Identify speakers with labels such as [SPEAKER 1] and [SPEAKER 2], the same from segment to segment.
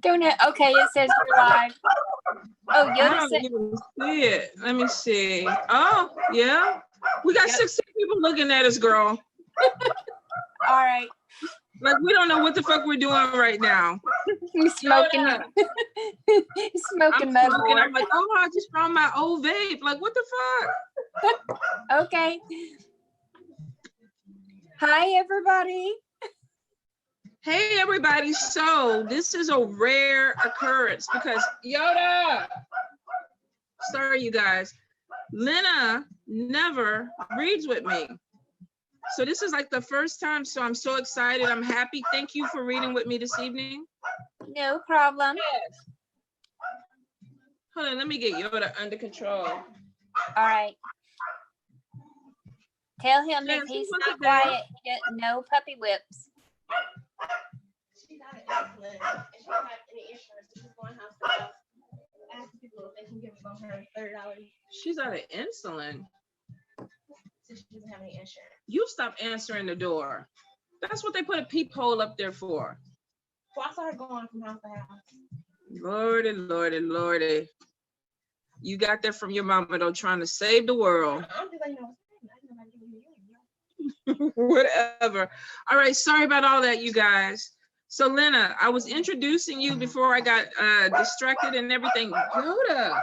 [SPEAKER 1] Donut. Okay, it says we're live. Oh,
[SPEAKER 2] I
[SPEAKER 1] Yoda
[SPEAKER 2] don't
[SPEAKER 1] said.
[SPEAKER 2] even see it. Let me see. Oh, yeah. We got 16 people looking at us, girl.
[SPEAKER 1] All right.
[SPEAKER 2] Like, we don't know what the fuck we're doing right now.
[SPEAKER 1] He's smoking. He's smoking mugwort.
[SPEAKER 2] I'm like, oh, I just found my old vape. Like, what the fuck?
[SPEAKER 1] Okay. Hi, everybody.
[SPEAKER 2] Hey, everybody. So this is a rare occurrence because Yoda. Sorry, you guys. Lynna never reads with me. So this is like the first time. So I'm so excited. I'm happy. Thank you for reading with me this evening.
[SPEAKER 1] No problem.
[SPEAKER 2] Yes. Hold on, let me get Yoda under control.
[SPEAKER 1] All right. Tell him if he's not quiet, no puppy whips.
[SPEAKER 3] She's out of insulin and she don't have any insurance. So she's going house to house, asking people if they can give her $30.
[SPEAKER 2] She's out of insulin.
[SPEAKER 3] So she doesn't have any insurance.
[SPEAKER 2] You stop answering the door. That's what they put a peephole up there for.
[SPEAKER 3] So I saw her going from house to house.
[SPEAKER 2] Lordy, Lordy, Lordy. You got that from your mama though, trying to save the world.
[SPEAKER 3] I'm just like, no,
[SPEAKER 2] Whatever. All right, sorry about all that, you guys. So Lynna, I was introducing you before I got distracted and everything. Yoda.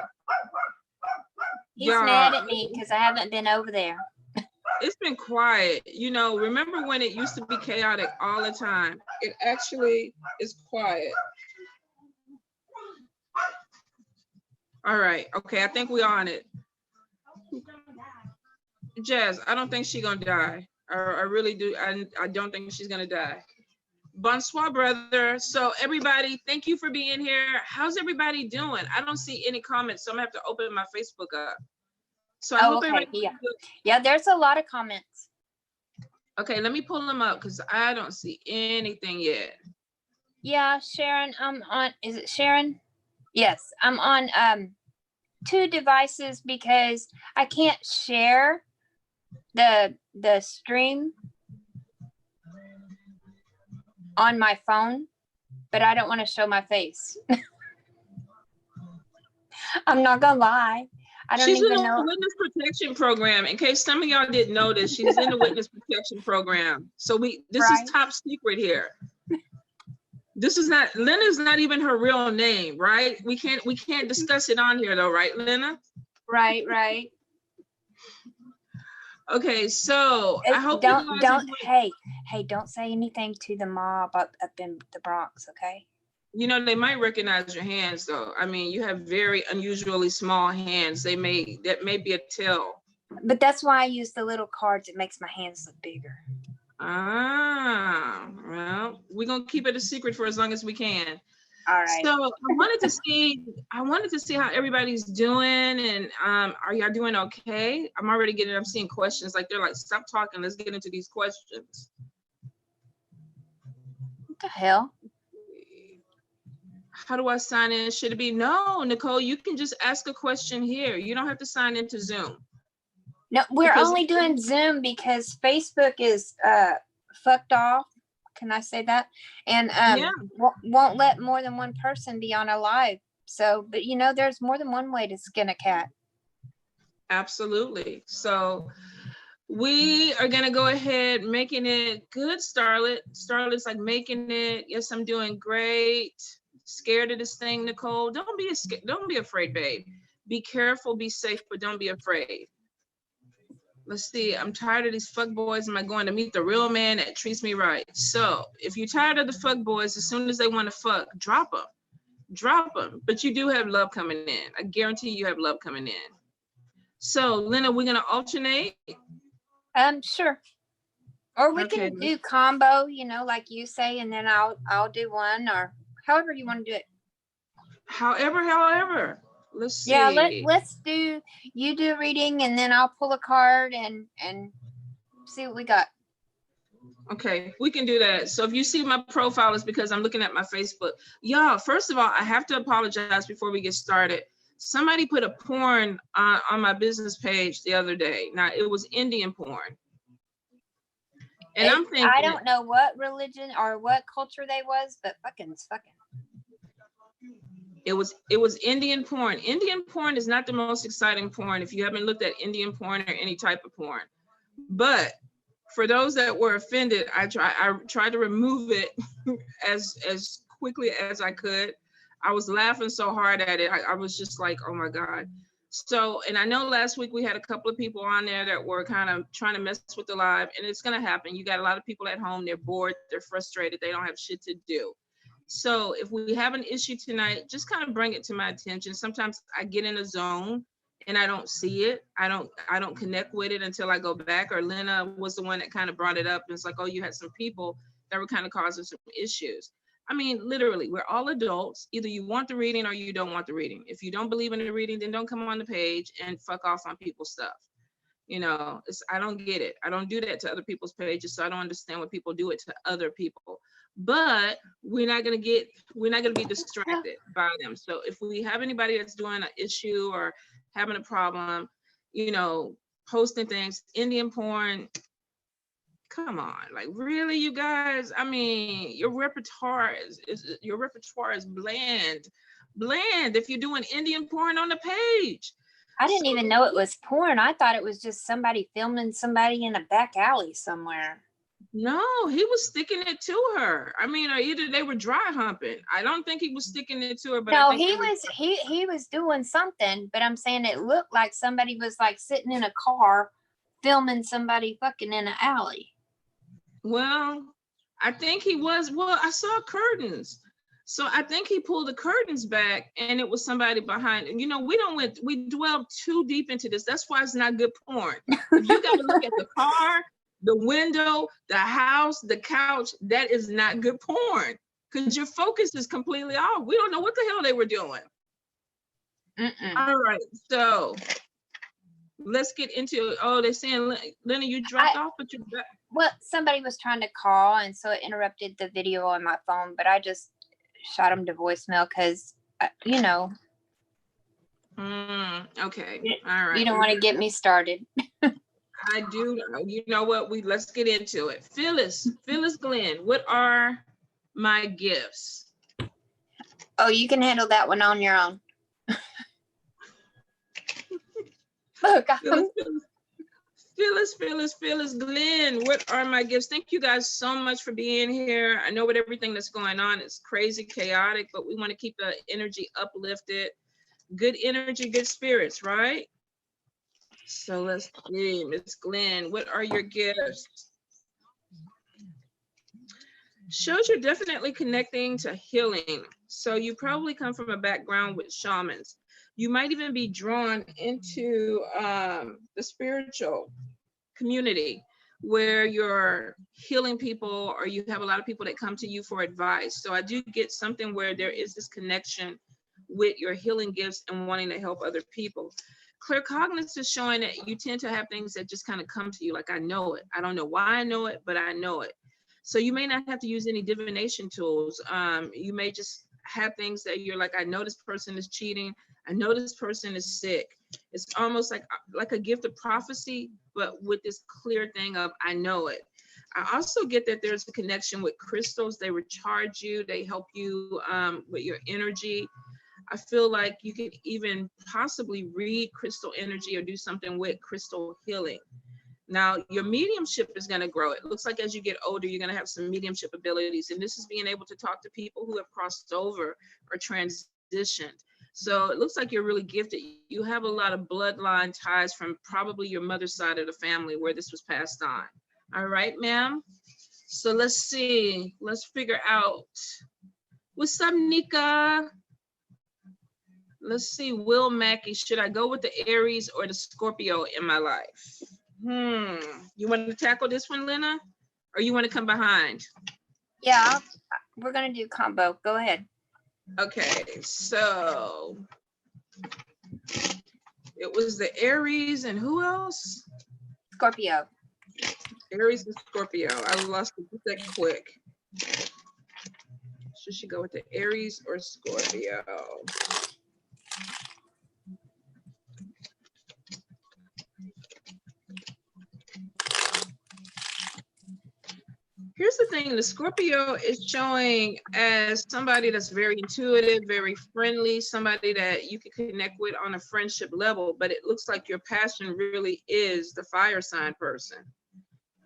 [SPEAKER 1] He's mad at me because I haven't been over there.
[SPEAKER 2] It's been quiet. You know, remember when it used to be chaotic all the time? It actually is quiet. All right. Okay, I think we're on it. Jazz, I don't think she's gonna die. I really do. I don't think she's gonna die. Bonsoir, brother. So everybody, thank you for being here. How's everybody doing? I don't see any comments, so I'm gonna have to open my Facebook up. So I hope everybody.
[SPEAKER 1] Yeah, there's a lot of comments.
[SPEAKER 2] Okay, let me pull them up because I don't see anything yet.
[SPEAKER 1] Yeah, Sharon, I'm on. Is it Sharon? Yes, I'm on 2 devices because I can't share the stream on my phone, but I don't want to show my face. I'm not gonna lie. I don't
[SPEAKER 2] She's
[SPEAKER 1] even
[SPEAKER 2] in
[SPEAKER 1] know.
[SPEAKER 2] the witness protection program. In case some of y'all didn't know this, she's in the witness protection program. So this is top secret here. This is not, Lynna's not even her real name, right? We can't discuss it on here though, right, Lynna?
[SPEAKER 1] Right.
[SPEAKER 2] Okay, so I hope
[SPEAKER 1] don't say anything to the mob up in the Bronx, okay?
[SPEAKER 2] You know, they might recognize your hands though. I mean, you have very unusually small hands. That may be a tell.
[SPEAKER 1] But that's why I use the little cards. It makes my hands look bigger.
[SPEAKER 2] Ah, well, we're gonna keep it a secret for as long as we can.
[SPEAKER 1] All right.
[SPEAKER 2] So I wanted to see how everybody's doing, and are y'all doing okay? I'm seeing questions like they're like, stop talking, let's get into these questions.
[SPEAKER 1] What the hell?
[SPEAKER 2] How do I sign in? Should it be? No, Nicole, you can just ask a question here. You don't have to sign into Zoom.
[SPEAKER 1] No, we're only doing Zoom because Facebook is fucked off. Can I say that? And won't let more than one person be on a live. So, but you know, there's more than one way to skin a cat.
[SPEAKER 2] Absolutely. So we are gonna go ahead making it good, Starlet. Starlet's like making it. Yes, I'm doing great. Scared of this thing, Nicole. Don't be afraid, babe. Be careful, be safe, but don't be afraid. Let's see, I'm tired of these fuck boys. Am I going to meet the real man that treats me right? So if you're tired of the fuck boys, as soon as they want to fuck, drop them. But you do have love coming in. I guarantee you have love coming in. So Lynna, we're gonna alternate.
[SPEAKER 1] Sure. Or we can do combo, you know, like you say, and then I'll do one, or however you want to do it.
[SPEAKER 2] However. Let's see.
[SPEAKER 1] Yeah, let's do, you do reading and then I'll pull a card and see what we got.
[SPEAKER 2] Okay, we can do that. So if you see my profile, it's because I'm looking at my Facebook. Y'all, first of all, I have to apologize before we get started. Somebody put a porn on my business page the other day. Now, it was Indian porn. And I'm thinking,
[SPEAKER 1] I don't know what religion or what culture they was, but fucking.
[SPEAKER 2] It was Indian porn. Indian porn is not the most exciting porn if you haven't looked at Indian porn or any type of porn. But for those that were offended, I tried to remove it as quickly as I could. I was laughing so hard at it. I was just like, oh my God. So, and I know last week we had a couple of people on there that were kind of trying to mess with the live, and it's going to happen. You got a lot of people at home, they're bored, they're frustrated, they don't have shit to do. So if we have an issue tonight, just kind of bring it to my attention. Sometimes I get in a zone and I don't see it. I don't connect with it until I go back, or Lynna was the one that kind of brought it up. And it's like, oh, you had some people that were kind of causing some issues. I mean, literally, we're all adults. Either you want the reading or you don't want the reading. If you don't believe in the reading, then don't come on the page and fuck off on people's stuff. You know, I don't get it. I don't do that to other people's pages, so I don't understand when people do it to other people. But we're not gonna be distracted by them. So if we have anybody that's doing an issue or having a problem, you know, posting things, Indian porn, come on, like really, you guys? I mean, your repertoire is bland. If you're doing Indian porn on the page.
[SPEAKER 1] I didn't even know it was porn. I thought it was just somebody filming somebody in a back alley somewhere.
[SPEAKER 2] No, he was sticking it to her. I mean, or either they were dry humping. I don't think he was sticking it to her, but
[SPEAKER 1] no, he was doing something. But I'm saying it looked like somebody was like sitting in a car filming somebody fucking in an alley.
[SPEAKER 2] Well, I think he was. Well, I saw curtains, so I think he pulled the curtains back, and it was somebody behind. You know, we dwell too deep into this. That's why it's not good porn. If you got to look at the car, the window, the house, the couch, that is not good porn, because your focus is completely off. We don't know what the hell they were doing. All right, so let's get into it. Oh, they're saying, Lynna, you dropped off, but you're back.
[SPEAKER 1] Well, somebody was trying to call, and so it interrupted the video on my phone, but I just shot them to voicemail because, you know.
[SPEAKER 2] Okay, all right.
[SPEAKER 1] You don't want to get me started.
[SPEAKER 2] I do. You know what? Let's get into it. Phyllis Glenn, what are my gifts?
[SPEAKER 1] Oh, you can handle that one on your own. Look,
[SPEAKER 2] Phyllis Glenn, what are my gifts? Thank you guys so much for being here. I know with everything that's going on, it's crazy, chaotic, but we want to keep the energy uplifted. Good energy, good spirits, right? So let's see, Miss Glenn, what are your gifts? Shows you're definitely connecting to healing. So you probably come from a background with shamans. You might even be drawn into the spiritual community where you're healing people, or you have a lot of people that come to you for advice. So I do get something where there is this connection with your healing gifts and wanting to help other people. Claircognizance is showing that you tend to have things that just kind of come to you, like I know it. I don't know why I know it, but I know it. So you may not have to use any divination tools. You may just have things that you're like, I know this person is cheating. I know this person is sick. It's almost like a gift of prophecy, but with this clear thing of I know it. I also get that there's a connection with crystals. They recharge you. They help you with your energy. I feel like you could even possibly read crystal energy or do something with crystal healing. Now, your mediumship is going to grow. It looks like as you get older, you're going to have some mediumship abilities. And this is being able to talk to people who have crossed over or transitioned. So it looks like you're really gifted. You have a lot of bloodline ties from probably your mother's side of the family where this was passed on. All right, ma'am. So let's see. Let's figure out. What's up, Nika? Let's see. Will Mackey, should I go with the Aries or the Scorpio in my life? You want to tackle this one, Lynna? Or you want to come behind?
[SPEAKER 1] Yeah, we're going to do combo. Go ahead.
[SPEAKER 2] Okay, so it was the Aries and who else?
[SPEAKER 1] Scorpio.
[SPEAKER 2] Aries and Scorpio. I lost it that quick. Should she go with the Aries or Scorpio? Here's the thing, the Scorpio is showing as somebody that's very intuitive, very friendly, somebody that you can connect with on a friendship level, but it looks like your passion really is the fire sign person.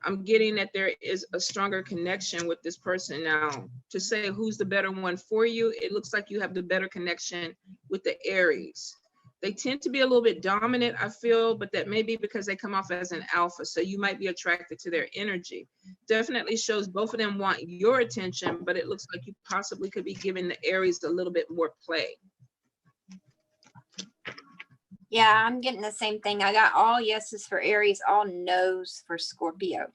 [SPEAKER 2] I'm getting that there is a stronger connection with this person now. To say who's the better one for you, it looks like you have the better connection with the Aries. They tend to be a little bit dominant, I feel, but that may be because they come off as an alpha. So you might be attracted to their energy. Definitely shows both of them want your attention, but it looks like you possibly could be giving the Aries a little bit more play.
[SPEAKER 1] Yeah, I'm getting the same thing. I got all yeses for Aries, all no's for Scorpio.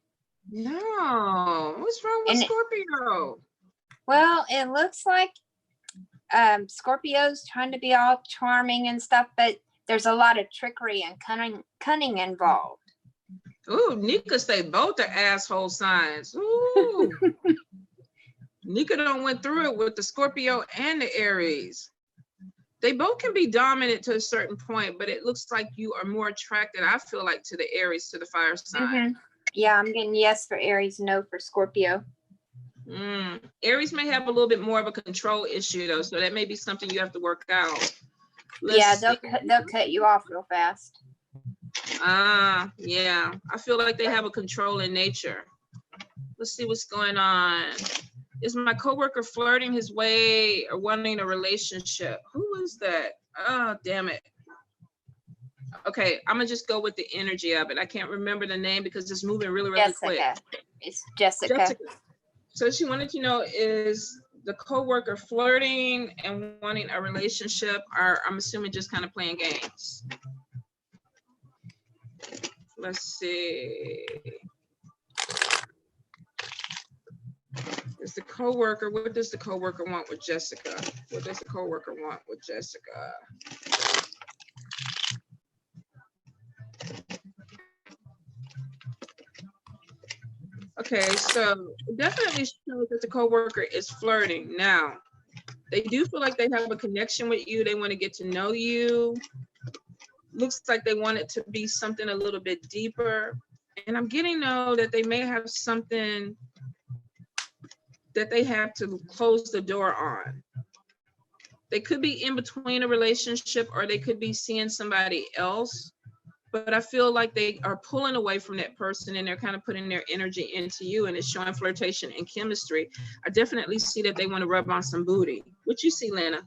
[SPEAKER 2] No, what's wrong with Scorpio?
[SPEAKER 1] Well, it looks like Scorpio's trying to be all charming and stuff, but there's a lot of trickery and cunning involved.
[SPEAKER 2] Ooh, Nika say both are asshole signs. Ooh. Nika done went through it with the Scorpio and the Aries. They both can be dominant to a certain point, but it looks like you are more attracted, I feel like, to the Aries, to the fire sign.
[SPEAKER 1] Yeah, I'm getting yes for Aries, no for Scorpio.
[SPEAKER 2] Aries may have a little bit more of a control issue though, so that may be something you have to work out.
[SPEAKER 1] They'll cut you off real fast.
[SPEAKER 2] Yeah, I feel like they have a control in nature. Let's see what's going on. Is my coworker flirting his way or wanting a relationship? Who is that? Oh, damn it. Okay, I'm gonna just go with the energy of it. I can't remember the name because it's moving really, really quick.
[SPEAKER 1] It's Jessica.
[SPEAKER 2] So she wanted to know, is the coworker flirting and wanting a relationship, or I'm assuming just kind of playing games? Let's see. Is the coworker, what does the coworker want with Jessica? What does the coworker want with Jessica? Okay, so it definitely shows that the coworker is flirting. Now, they do feel like they have a connection with you. They want to get to know you. Looks like they want it to be something a little bit deeper. And I'm getting though that they may have something that they have to close the door on. They could be in between a relationship or they could be seeing somebody else. But I feel like they are pulling away from that person and they're kind of putting their energy into you, and it's showing flirtation and chemistry. I definitely see that they want to rub on some booty. What you see, Lynna?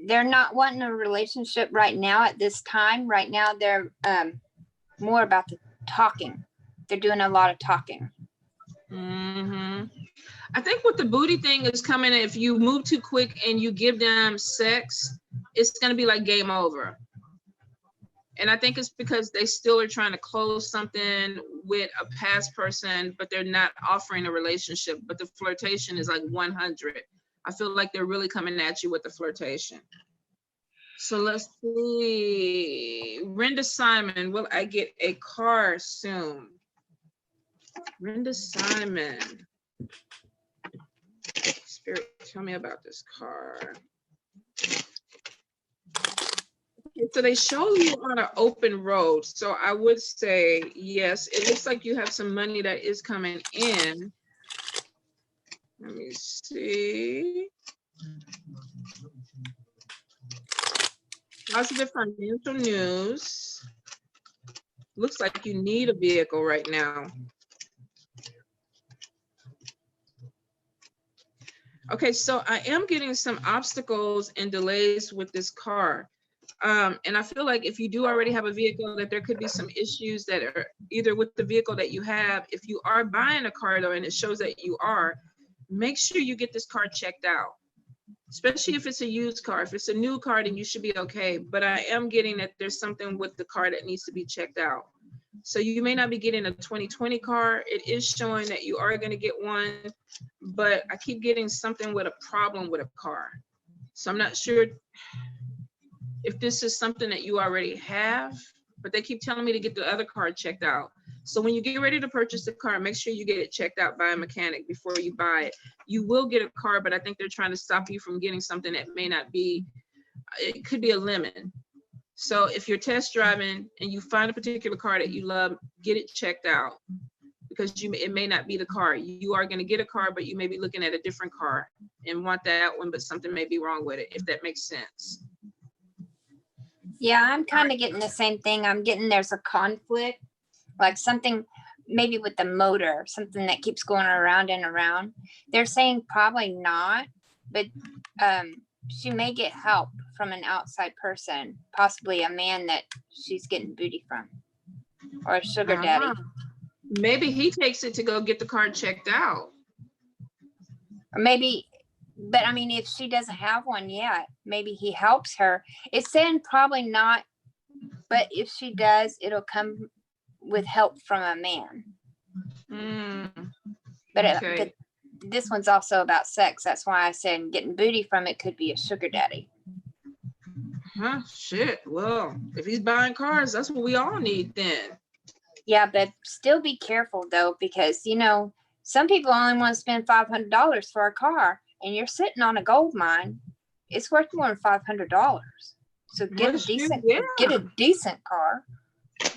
[SPEAKER 1] They're not wanting a relationship right now at this time. Right now, they're more about the talking. They're doing a lot of talking.
[SPEAKER 2] I think what the booty thing is coming, if you move too quick and you give them sex, it's going to be like game over. And I think it's because they still are trying to close something with a past person, but they're not offering a relationship. But the flirtation is like 100. I feel like they're really coming at you with the flirtation. So let's see. Renda Simon, will I get a car soon? Renda Simon. Spirit, tell me about this car. So they show you on an open road. So I would say, yes, it looks like you have some money that is coming in. Let me see. Positive financial news. Looks like you need a vehicle right now. Okay, so I am getting some obstacles and delays with this car. And I feel like if you do already have a vehicle, that there could be some issues that are either with the vehicle that you have. If you are buying a car though, and it shows that you are, make sure you get this car checked out, especially if it's a used car. If it's a new car, then you should be okay. But I am getting that there's something with the car that needs to be checked out. So you may not be getting a 2020 car. It is showing that you are going to get one, but I keep getting something with a problem with a car. So I'm not sure if this is something that you already have, but they keep telling me to get the other car checked out. So when you get ready to purchase the car, make sure you get it checked out by a mechanic before you buy it. You will get a car, but I think they're trying to stop you from getting something that may not be, it could be a lemon. So if you're test driving and you find a particular car that you love, get it checked out, because it may not be the car. You are going to get a car, but you may be looking at a different car and want that one, but something may be wrong with it, if that makes sense.
[SPEAKER 1] Yeah, I'm kind of getting the same thing. I'm getting there's a conflict, like something maybe with the motor, something that keeps going around and around. They're saying probably not, but she may get help from an outside person, possibly a man that she's getting booty from, or a sugar daddy.
[SPEAKER 2] Maybe he takes it to go get the car checked out.
[SPEAKER 1] Or maybe, but I mean, if she doesn't have one yet, maybe he helps her. It's saying probably not, but if she does, it'll come with help from a man. But this one's also about sex. That's why I said getting booty from it could be a sugar daddy.
[SPEAKER 2] Shit. Well, if he's buying cars, that's what we all need then.
[SPEAKER 1] Yeah, but still be careful though, because you know, some people only want to spend $500 for a car, and you're sitting on a gold mine. It's worth more than $500. So get a decent car.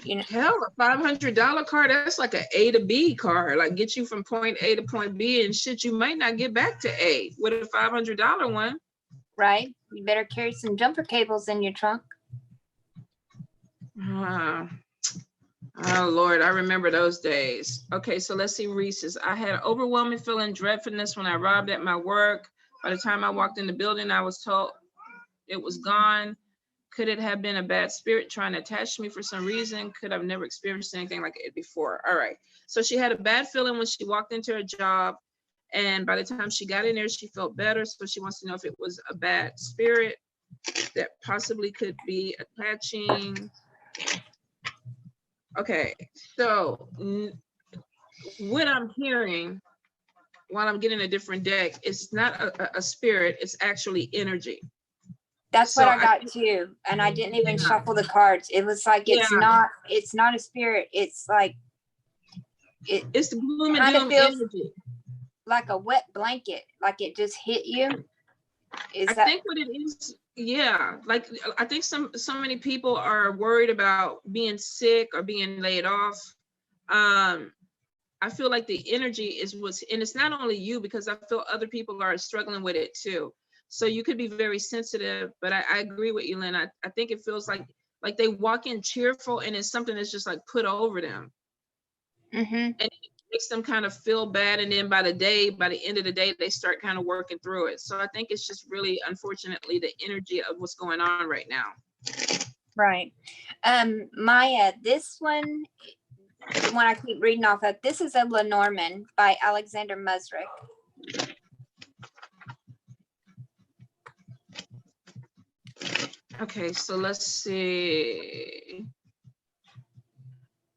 [SPEAKER 1] You know,
[SPEAKER 2] hell, a $500 car, that's like an A to B car, like get you from point A to point B, and shit, you might not get back to A with a $500 one.
[SPEAKER 1] Right? You better carry some jumper cables in your trunk.
[SPEAKER 2] Oh Lord, I remember those days. Okay, so let's see Reese's. I had an overwhelming feeling dreadfulness when I arrived at my work. By the time I walked in the building, I was told it was gone. Could it have been a bad spirit trying to attach to me for some reason? Could I've never experienced anything like it before? All right. So she had a bad feeling when she walked into her job, and by the time she got in there, she felt better. So she wants to know if it was a bad spirit that possibly could be attaching. Okay, so what I'm hearing while I'm getting a different deck, it's not a spirit, it's actually energy.
[SPEAKER 1] That's what I got too. And I didn't even shuffle the cards. It was like, it's not a spirit. It's like,
[SPEAKER 2] it's the gloom and doom energy.
[SPEAKER 1] Like a wet blanket, like it just hit you.
[SPEAKER 2] I think what it is, like I think so many people are worried about being sick or being laid off. I feel like the energy is and it's not only you, because I feel other people are struggling with it too. So you could be very sensitive, but I agree with you, Lynn. I think it feels like they walk in cheerful, and it's something that's just like put over them. And it makes them kind of feel bad. And then by the end of the day, they start kind of working through it. So I think it's just really, unfortunately, the energy of what's going on right now.
[SPEAKER 1] Right. Maya, this one, the one I keep reading off of, this is a Lenormand by Alexander Musrick.
[SPEAKER 2] Okay, so let's see.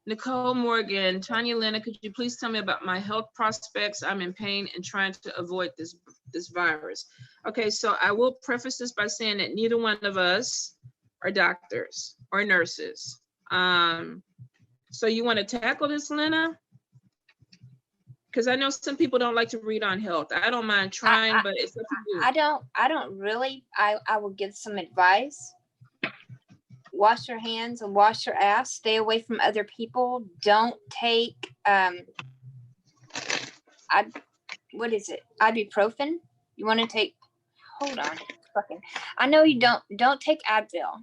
[SPEAKER 2] Nicole Morgan, Tonya Lynna, could you please tell me about my health prospects? I'm in pain and trying to avoid this virus. Okay, so I will preface this by saying that neither one of us are doctors or nurses. So you want to tackle this, Lynna? Because I know some people don't like to read on health. I don't mind trying, but it's up to you.
[SPEAKER 1] I don't really. I will give some advice. Wash your hands and wash your ass. Stay away from other people. Don't take what is it? Ibuprofen. You want to take? Hold on. I know you don't take Advil.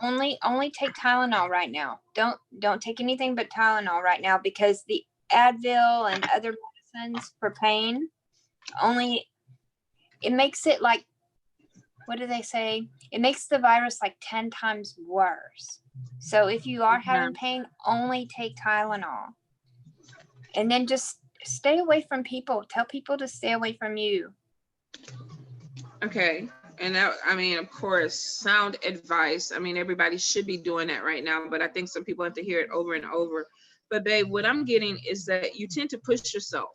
[SPEAKER 1] Only take Tylenol right now. Don't take anything but Tylenol right now, because the Advil and other medicines for pain it makes it like, what do they say? It makes the virus like 10 times worse. So if you are having pain, only take Tylenol. And then just stay away from people. Tell people to stay away from you.
[SPEAKER 2] Okay. And that, I mean, of course, sound advice. I mean, everybody should be doing that right now, but I think some people have to hear it over and over. But babe, what I'm getting is that you tend to push yourself.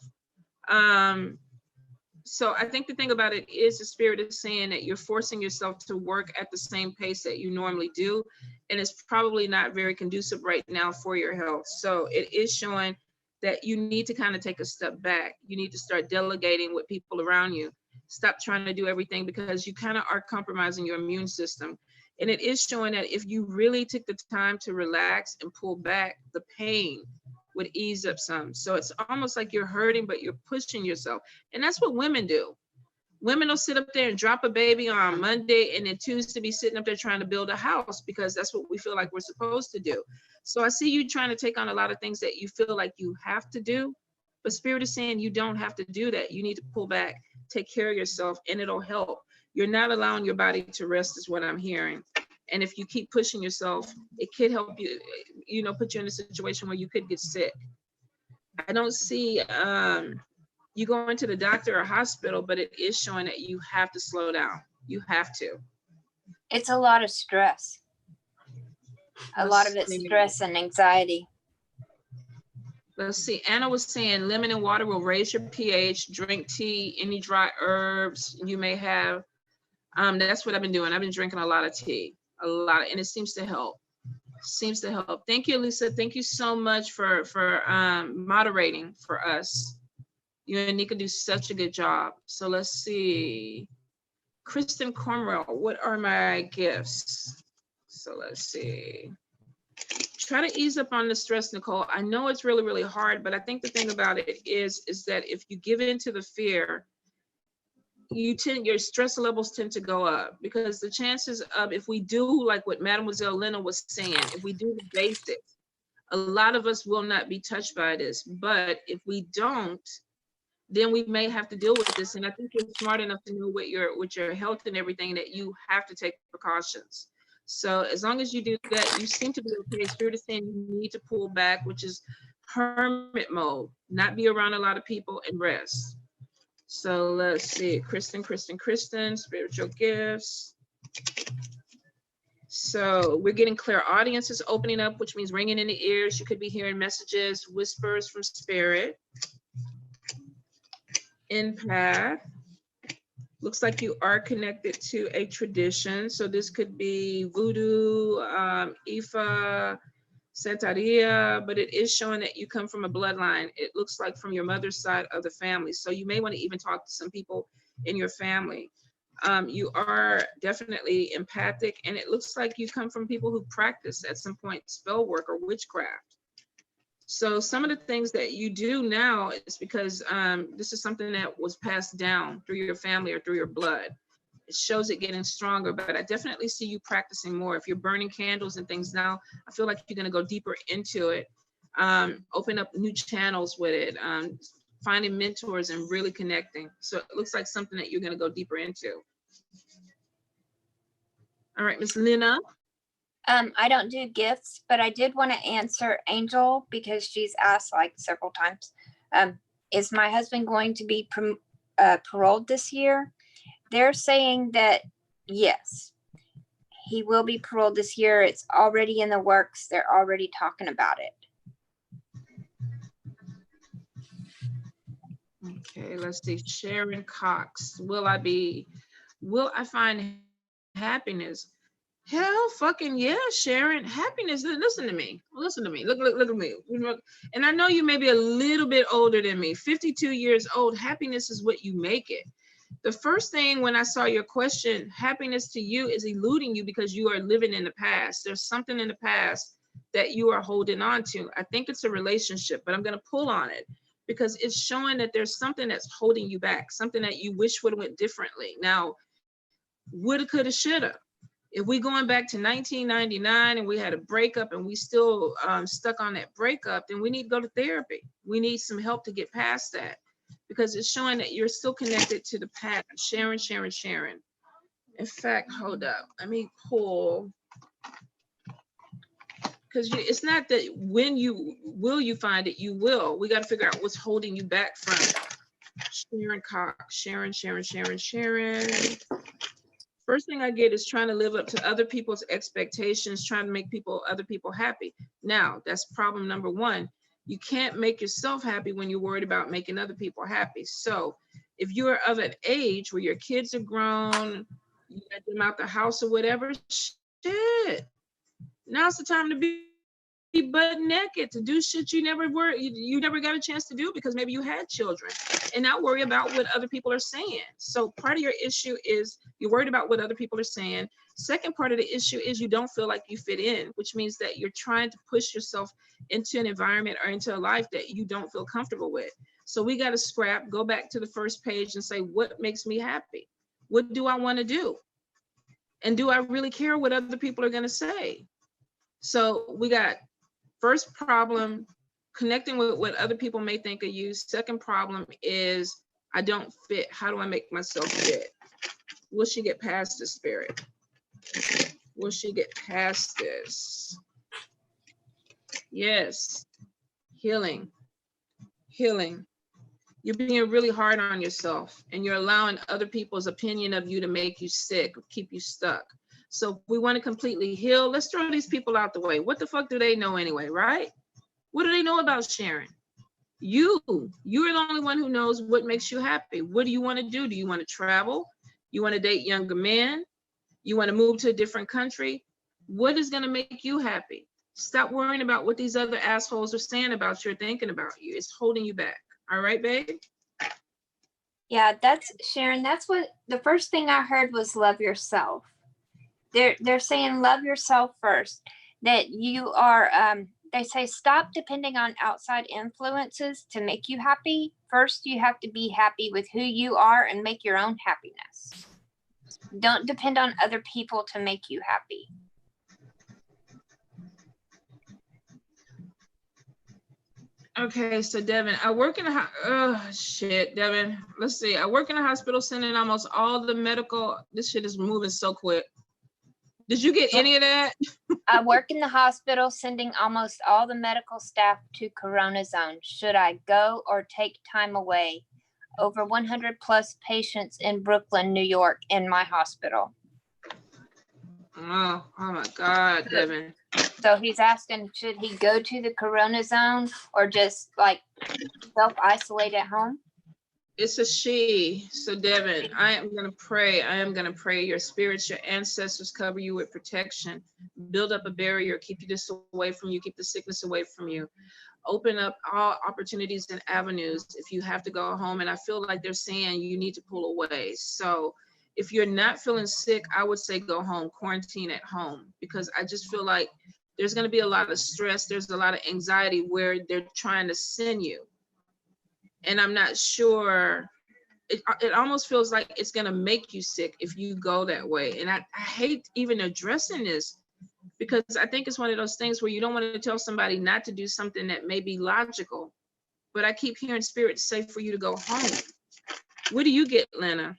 [SPEAKER 2] So I think the thing about it is the spirit is saying that you're forcing yourself to work at the same pace that you normally do. And it's probably not very conducive right now for your health. So it is showing that you need to kind of take a step back. You need to start delegating with people around you. Stop trying to do everything, because you kind of are compromising your immune system. And it is showing that if you really took the time to relax and pull back, the pain would ease up some. So it's almost like you're hurting, but you're pushing yourself. And that's what women do. Women will sit up there and drop a baby on Monday and then Tuesday be sitting up there trying to build a house because that's what we feel like we're supposed to do. So I see you trying to take on a lot of things that you feel like you have to do, but Spirit is saying you don't have to do that. You need to pull back, take care of yourself, and it'll help. You're not allowing your body to rest is what I'm hearing. And if you keep pushing yourself, it could help you, you know, put you in a situation where you could get sick. I don't see you going to the doctor or hospital, but it is showing that you have to slow down. You have to.
[SPEAKER 1] It's a lot of stress. A lot of it's stress and anxiety.
[SPEAKER 2] Let's see. Anna was saying lemon and water will raise your pH. Drink tea, any dry herbs you may have. That's what I've been doing. I've been drinking a lot of tea, and it seems to help. Seems to help. Thank you, Lisa. Thank you so much for moderating for us. You and Nika do such a good job. So let's see. Kristen Cornwell, what are my gifts? So let's see. Try to ease up on the stress, Nicole. I know it's really, really hard, but I think the thing about it is that if you give in to the fear, your stress levels tend to go up, because the chances of, if we do like what Mademoiselle Lynna was saying, if we do the basics, a lot of us will not be touched by this. But if we don't, then we may have to deal with this. And I think you're smart enough to know with your health and everything that you have to take precautions. So as long as you do that, you seem to be okay. Spirit is saying you need to pull back, which is hermit mode, not be around a lot of people and rest. So let's see, Kristen, spiritual gifts. So we're getting clear audiences opening up, which means ringing in the ears. You could be hearing messages, whispers from spirit. Empath. Looks like you are connected to a tradition. So this could be voodoo, Ifa, Santeria, but it is showing that you come from a bloodline. It looks like from your mother's side of the family. So you may want to even talk to some people in your family. You are definitely empathic, and it looks like you come from people who practice at some point spell work or witchcraft. So some of the things that you do now is because this is something that was passed down through your family or through your blood. It shows it getting stronger, but I definitely see you practicing more. If you're burning candles and things now, I feel like you're going to go deeper into it, open up new channels with it, finding mentors and really connecting. So it looks like something that you're going to go deeper into. All right, Miss Lynna.
[SPEAKER 1] I don't do gifts, but I did want to answer Angel because she's asked like several times. Is my husband going to be paroled this year? They're saying that yes, he will be paroled this year. It's already in the works. They're already talking about it.
[SPEAKER 2] Okay, let's see. Sharon Cox. Will I find happiness? Hell fucking yeah, Sharon. Happiness. Listen to me. Look at me. And I know you may be a little bit older than me, 52 years old. Happiness is what you make it. The first thing when I saw your question, happiness to you is eluding you because you are living in the past. There's something in the past that you are holding on to. I think it's a relationship, but I'm going to pull on it because it's showing that there's something that's holding you back, something that you wish would have went differently. Now, woulda, coulda, shoulda. If we going back to 1999 and we had a breakup and we still stuck on that breakup, then we need to go to therapy. We need some help to get past that because it's showing that you're still connected to the past. Sharon. In fact, hold up. Let me pull. Because it's not that when you find it, you will. We got to figure out what's holding you back from it. Sharon Cox. Sharon. First thing I get is trying to live up to other people's expectations, trying to make other people happy. Now, that's problem number one. You can't make yourself happy when you're worried about making other people happy. So if you're of an age where your kids are grown, you got them out the house or whatever, shit. Now's the time to be butt naked to do shit you never got a chance to do because maybe you had children, and not worry about what other people are saying. So part of your issue is you're worried about what other people are saying. Second part of the issue is you don't feel like you fit in, which means that you're trying to push yourself into an environment or into a life that you don't feel comfortable with. So we got to scrap, go back to the first page and say, what makes me happy? What do I want to do? And do I really care what other people are going to say? So we got first problem, connecting with what other people may think of you. Second problem is I don't fit. How do I make myself fit? Will she get past this, Spirit? Will she get past this? Yes. Healing. Healing. You're being really hard on yourself, and you're allowing other people's opinion of you to make you sick, keep you stuck. So if we want to completely heal, let's throw these people out the way. What the fuck do they know anyway, right? What do they know about sharing? You're the only one who knows what makes you happy. What do you want to do? Do you want to travel? You want to date younger men? You want to move to a different country? What is going to make you happy? Stop worrying about what these other assholes are saying about you or thinking about you. It's holding you back. All right, babe?
[SPEAKER 1] Yeah, that's Sharon. That's what the first thing I heard was love yourself. They're saying love yourself first. That you are, they say stop depending on outside influences to make you happy. First, you have to be happy with who you are and make your own happiness. Don't depend on other people to make you happy.
[SPEAKER 2] Okay, so Devin, I work in a Devin. Let's see. I work in a hospital sending almost all the medical. This shit is moving so quick. Did you get any of that?
[SPEAKER 1] I work in the hospital sending almost all the medical staff to Corona zone. Should I go or take time away? Over 100 plus patients in Brooklyn, New York in my hospital.
[SPEAKER 2] Oh my God, Devin.
[SPEAKER 1] So he's asking, should he go to the Corona zone or just like self-isolate at home?
[SPEAKER 2] It's a she. So Devin, I am going to pray. I am going to pray your spirits, your ancestors cover you with protection. Build up a barrier. Keep this away from you. Keep the sickness away from you. Open up all opportunities and avenues if you have to go home. And I feel like they're saying you need to pull away. So if you're not feeling sick, I would say go home, quarantine at home, because I just feel like there's going to be a lot of stress. There's a lot of anxiety where they're trying to send you. And I'm not sure, it almost feels like it's going to make you sick if you go that way. And I hate even addressing this because I think it's one of those things where you don't want to tell somebody not to do something that may be logical. But I keep hearing spirit say for you to go home. What do you get, Lynna?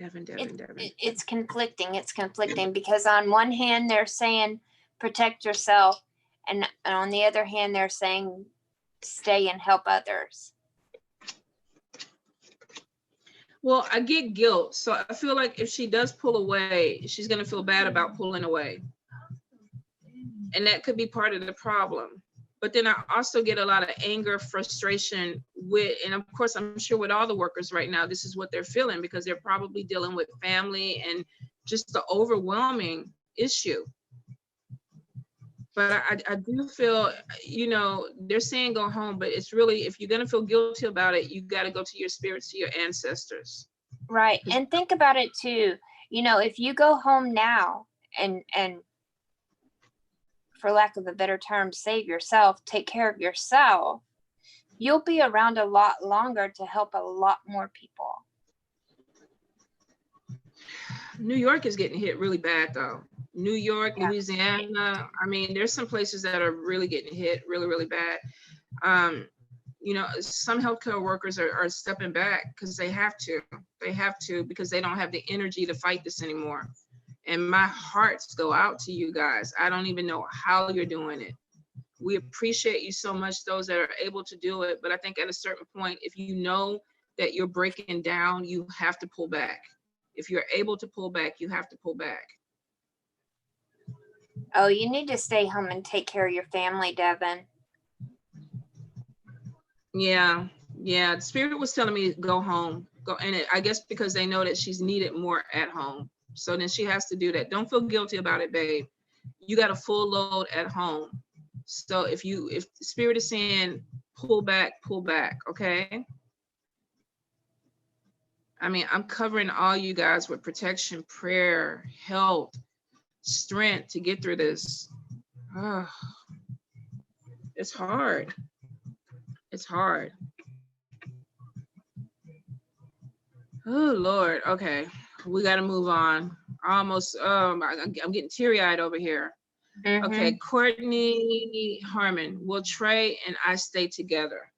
[SPEAKER 2] Devin.
[SPEAKER 1] It's conflicting. It's conflicting because on one hand, they're saying protect yourself. And on the other hand, they're saying stay and help others.
[SPEAKER 2] Well, I get guilt. So I feel like if she does pull away, she's going to feel bad about pulling away. And that could be part of the problem. But then I also get a lot of anger, frustration with, and of course, I'm sure with all the workers right now, this is what they're feeling because they're probably dealing with family and just the overwhelming issue. But I do feel, you know, they're saying go home, but it's really, if you're going to feel guilty about it, you got to go to your spirits, to your ancestors.
[SPEAKER 1] Right. And think about it too. You know, if you go home now and for lack of a better term, save yourself, take care of yourself, you'll be around a lot longer to help a lot more people.
[SPEAKER 2] New York is getting hit really bad though. New York,
[SPEAKER 1] yeah.
[SPEAKER 2] Louisiana. I mean, there's some places that are really getting hit really, really bad. You know, some healthcare workers are stepping back because they have to. They have to because they don't have the energy to fight this anymore. And my hearts go out to you guys. I don't even know how you're doing it. We appreciate you so much, those that are able to do it. But I think at a certain point, if you know that you're breaking down, you have to pull back. If you're able to pull back, you have to pull back.
[SPEAKER 1] Oh, you need to stay home and take care of your family, Devin.
[SPEAKER 2] Yeah. The spirit was telling me go home go, and I guess because they know that she's needed more at home. So then she has to do that. Don't feel guilty about it, babe. You got a full load at home. So if Spirit is saying pull back, okay? I mean, I'm covering all you guys with protection, prayer, health, strength to get through this. Oh, it's hard. It's hard. Oh, Lord. Okay. We got to move on. Almost, I'm getting teary-eyed over here. Okay. Courtney Harmon, will Trey and I stay together?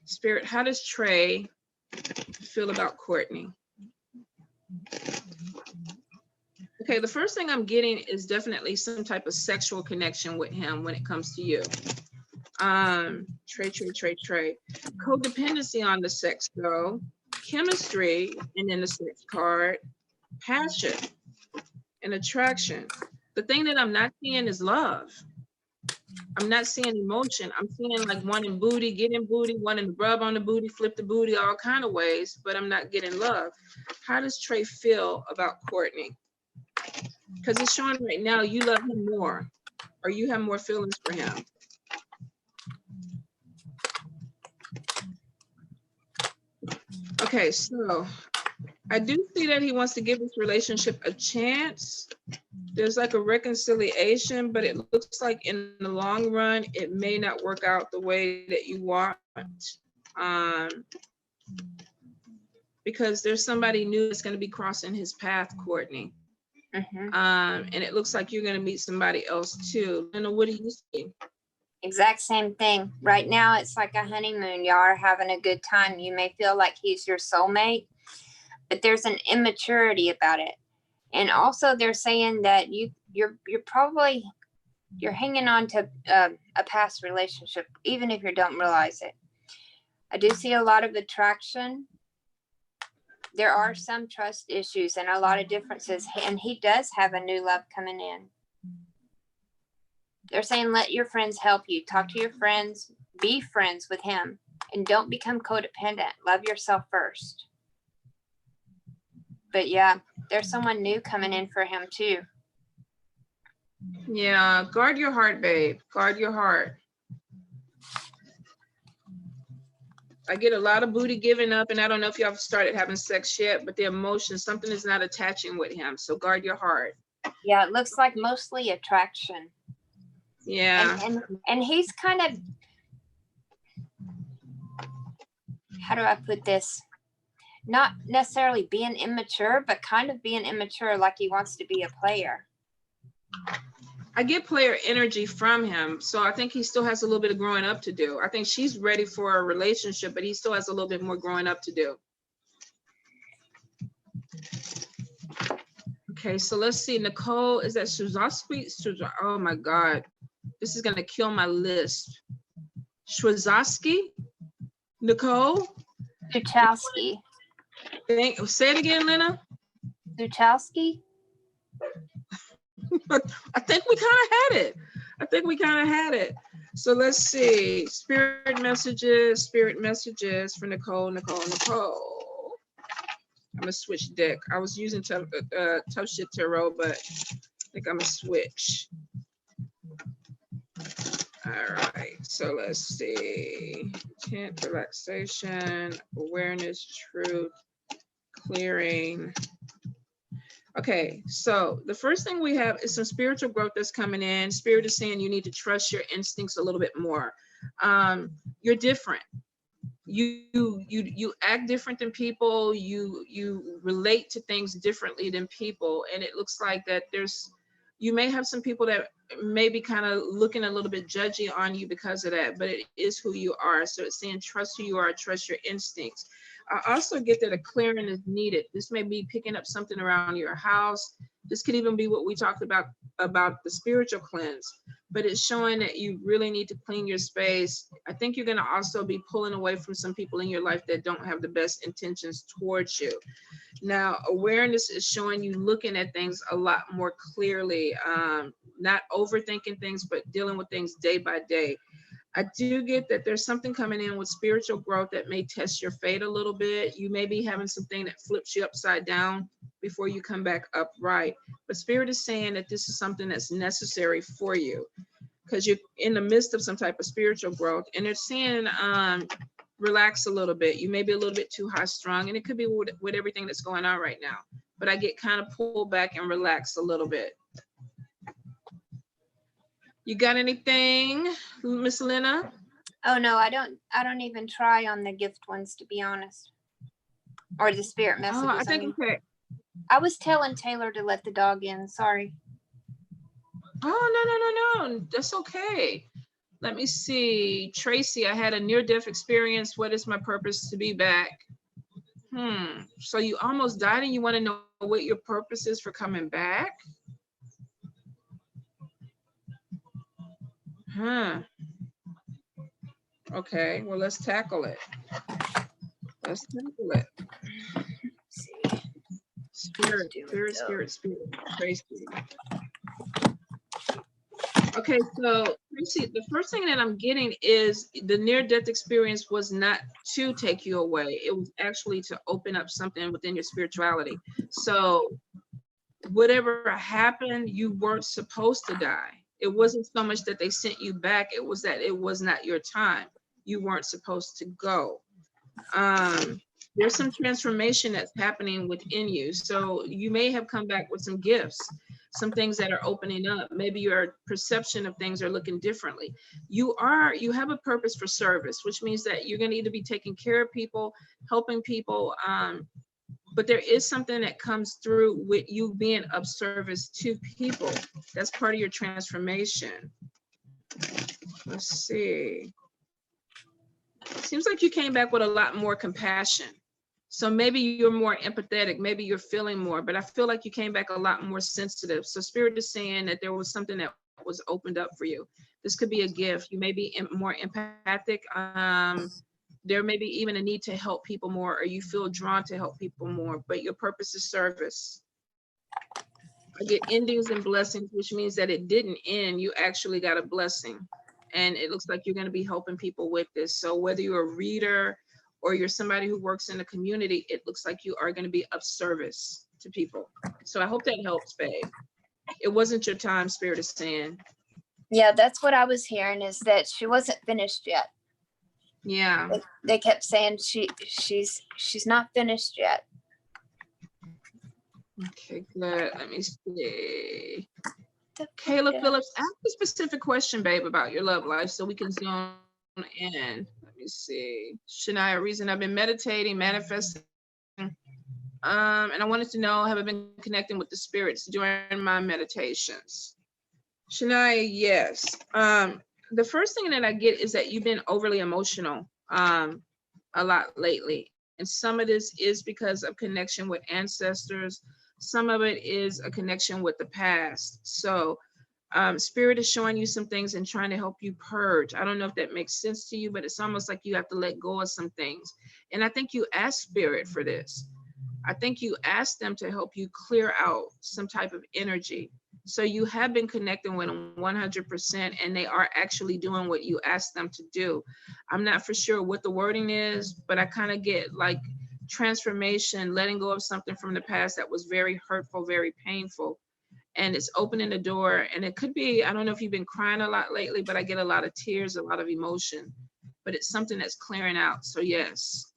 [SPEAKER 2] Spirit, how does Trey feel about Courtney? Okay, the first thing I'm getting is definitely some type of sexual connection with him when it comes to you. Trey. Codependency on the sex though. Chemistry, and then the sex card. Passion and attraction. The thing that I'm not seeing is love. I'm not seeing emotion. I'm seeing like wanting booty, getting booty, wanting to rub on the booty, flip the booty, all kind of ways, but I'm not getting love. How does Trey feel about Courtney? Because it's showing right now you love him more, or you have more feelings for him. Okay, so I do see that he wants to give this relationship a chance. There's like a reconciliation, but it looks like in the long run, it may not work out the way that you want. Because there's somebody new that's going to be crossing his path, Courtney. And it looks like you're going to meet somebody else too. And what do you see?
[SPEAKER 1] Exact same thing. Right now, it's like a honeymoon. Y'all are having a good time. You may feel like he's your soulmate, but there's an immaturity about it. And also, they're saying that you're hanging on to a past relationship, even if you don't realize it. I do see a lot of attraction. There are some trust issues and a lot of differences, and he does have a new love coming in. They're saying let your friends help you. Talk to your friends. Be friends with him. And don't become codependent. Love yourself first. But yeah, there's someone new coming in for him too.
[SPEAKER 2] Yeah, guard your heart, babe. Guard your heart. I get a lot of booty giving up, and I don't know if y'all have started having sex yet, but the emotion, something is not attaching with him. So guard your heart.
[SPEAKER 1] Yeah, it looks like mostly attraction.
[SPEAKER 2] Yeah.
[SPEAKER 1] And he's kind of, how do I put this? Not necessarily being immature, but kind of being immature, like he wants to be a player.
[SPEAKER 2] I get player energy from him. So I think he still has a little bit of growing up to do. I think she's ready for a relationship, but he still has a little bit more growing up to do. Okay, so let's see. Nicole, is that Shuzaski? Oh my God. This is going to kill my list. Schwazaski? Nicole?
[SPEAKER 1] Duchowski.
[SPEAKER 2] Say it again, Lynna.
[SPEAKER 1] Duchowski?
[SPEAKER 2] I think we kind of had it. So let's see. Spirit messages for Nicole. I'm going to switch deck. I was using Tough Shit Tarot, but I think I'm going to switch. All right, so let's see. Intent, relaxation, awareness, truth, clearing. Okay, so the first thing we have is some spiritual growth that's coming in. Spirit is saying you need to trust your instincts a little bit more. You're different. You act different than people. You relate to things differently than people, and it looks like that you may have some people that may be kind of looking a little bit judgy on you because of that, but it is who you are. So it's saying trust who you are, trust your instincts. I also get that a clearing is needed. This may be picking up something around your house. This could even be what we talked about the spiritual cleanse, but it's showing that you really need to clean your space. I think you're going to also be pulling away from some people in your life that don't have the best intentions towards you. Now, awareness is showing you looking at things a lot more clearly, not overthinking things, but dealing with things day by day. I do get that there's something coming in with spiritual growth that may test your fate a little bit. You may be having something that flips you upside down before you come back upright. But Spirit is saying that this is something that's necessary for you because you're in the midst of some type of spiritual growth. And they're saying, relax a little bit. You may be a little bit too high strung, and it could be with everything that's going on right now. But I get kind of pulled back and relax a little bit. You got anything, Miss Lynna?
[SPEAKER 1] Oh no, I don't even try on the gift ones, to be honest. Or the spirit messages.
[SPEAKER 2] Oh, I think okay.
[SPEAKER 1] I was telling Taylor to let the dog in. Sorry.
[SPEAKER 2] Oh, no. That's okay. Let me see. Tracy, I had a near-death experience. What is my purpose to be back? So you almost died and you want to know what your purpose is for coming back? Okay, well, let's tackle it. Spirit. Tracy. Okay, so Tracy, the first thing that I'm getting is the near-death experience was not to take you away. It was actually to open up something within your spirituality. So whatever happened, you weren't supposed to die. It wasn't so much that they sent you back. It was that it was not your time. You weren't supposed to go. There's some transformation that's happening within you. So you may have come back with some gifts, some things that are opening up. Maybe your perception of things are looking differently. You have a purpose for service, which means that you're going to either be taking care of people, helping people, but there is something that comes through with you being of service to people. That's part of your transformation. Let's see. Seems like you came back with a lot more compassion. So maybe you're more empathetic, maybe you're feeling more, but I feel like you came back a lot more sensitive. So Spirit is saying that there was something that was opened up for you. This could be a gift. You may be more empathic. There may be even a need to help people more, or you feel drawn to help people more, but your purpose is service. I get endings and blessings, which means that it didn't end. You actually got a blessing. And it looks like you're going to be helping people with this. So whether you're a reader or you're somebody who works in the community, it looks like you are going to be of service to people. So I hope that helps, babe. It wasn't your time, Spirit is saying.
[SPEAKER 1] Yeah, that's what I was hearing, is that she wasn't finished yet.
[SPEAKER 2] Yeah.
[SPEAKER 1] They kept saying she's not finished yet. Okay,
[SPEAKER 2] good. Let me see. Kayla Phillips, ask a specific question, babe, about your love life so we can zone in. Let me see. Shania, reason I've been meditating, manifesting. And I wanted to know, have I been connecting with the spirits during my meditations? Shania, yes. The first thing that I get is that you've been overly emotional a lot lately. And some of this is because of connection with ancestors. Some of it is a connection with the past. So Spirit is showing you some things and trying to help you purge. I don't know if that makes sense to you, but it's almost like you have to let go of some things. And I think you asked Spirit for this. I think you asked them to help you clear out some type of energy. So you have been connecting with them 100%, and they are actually doing what you asked them to do. I'm not for sure what the wording is, but I kind of get like transformation, letting go of something from the past that was very hurtful, very painful. And it's opening the door. And it could be, I don't know if you've been crying a lot lately, but I get a lot of tears, a lot of emotion, but it's something that's clearing out. So yes.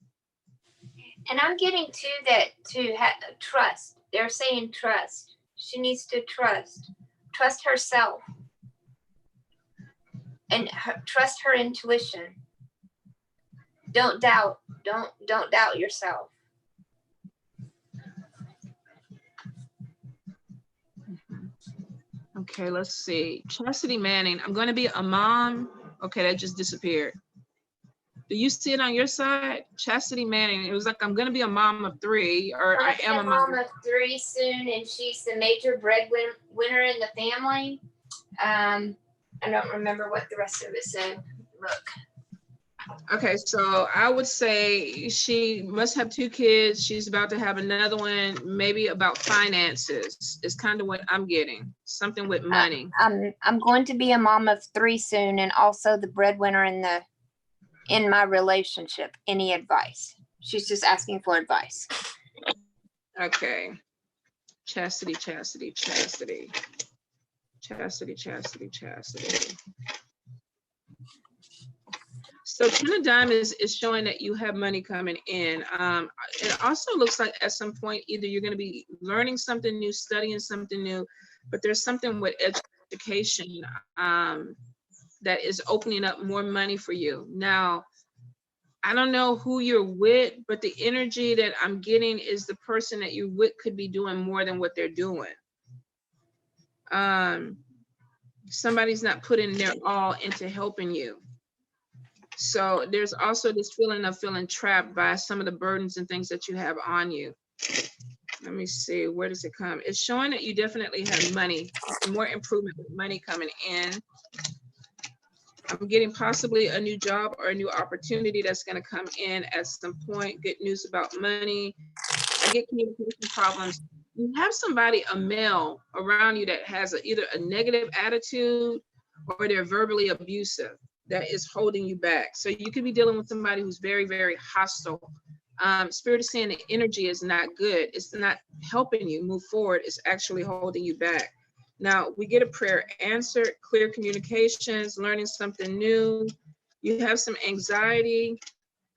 [SPEAKER 1] And I'm getting to trust. They're saying trust. She needs to trust herself, and trust her intuition. Don't doubt yourself.
[SPEAKER 2] Okay, let's see. Chastity Manning, I'm going to be a mom. Okay, that just disappeared. Do you see it on your side? Chastity Manning, it was like, I'm going to be a mom of 3, or I am a mom
[SPEAKER 1] of 3 soon, and she's the major breadwinner in the family. I don't remember what the rest of it said. Look.
[SPEAKER 2] Okay, so I would say she must have 2 kids. She's about to have another one, maybe about finances. Is kind of what I'm getting. Something with money.
[SPEAKER 1] I'm going to be a mom of 3 soon, and also the breadwinner in my relationship. Any advice? She's just asking for advice.
[SPEAKER 2] Okay. Chastity, chastity, chastity. Chastity, chastity, chastity. So 10 of Diamonds is showing that you have money coming in. It also looks like at some point, either you're going to be learning something new, studying something new, but there's something with education that is opening up more money for you. Now, I don't know who you're with, but the energy that I'm getting is the person that you're with could be doing more than what they're doing. Somebody's not putting their all into helping you. So there's also this feeling of feeling trapped by some of the burdens and things that you have on you. Let me see, where does it come? It's showing that you definitely have money, more improvement with money coming in. I'm getting possibly a new job or a new opportunity that's going to come in at some point. Good news about money. I get communication problems. You have somebody, a male around you that has either a negative attitude or they're verbally abusive that is holding you back. So you could be dealing with somebody who's very, very hostile. Spirit is saying the energy is not good. It's not helping you move forward. It's actually holding you back. Now, we get a prayer answered, clear communications, learning something new. You have some anxiety.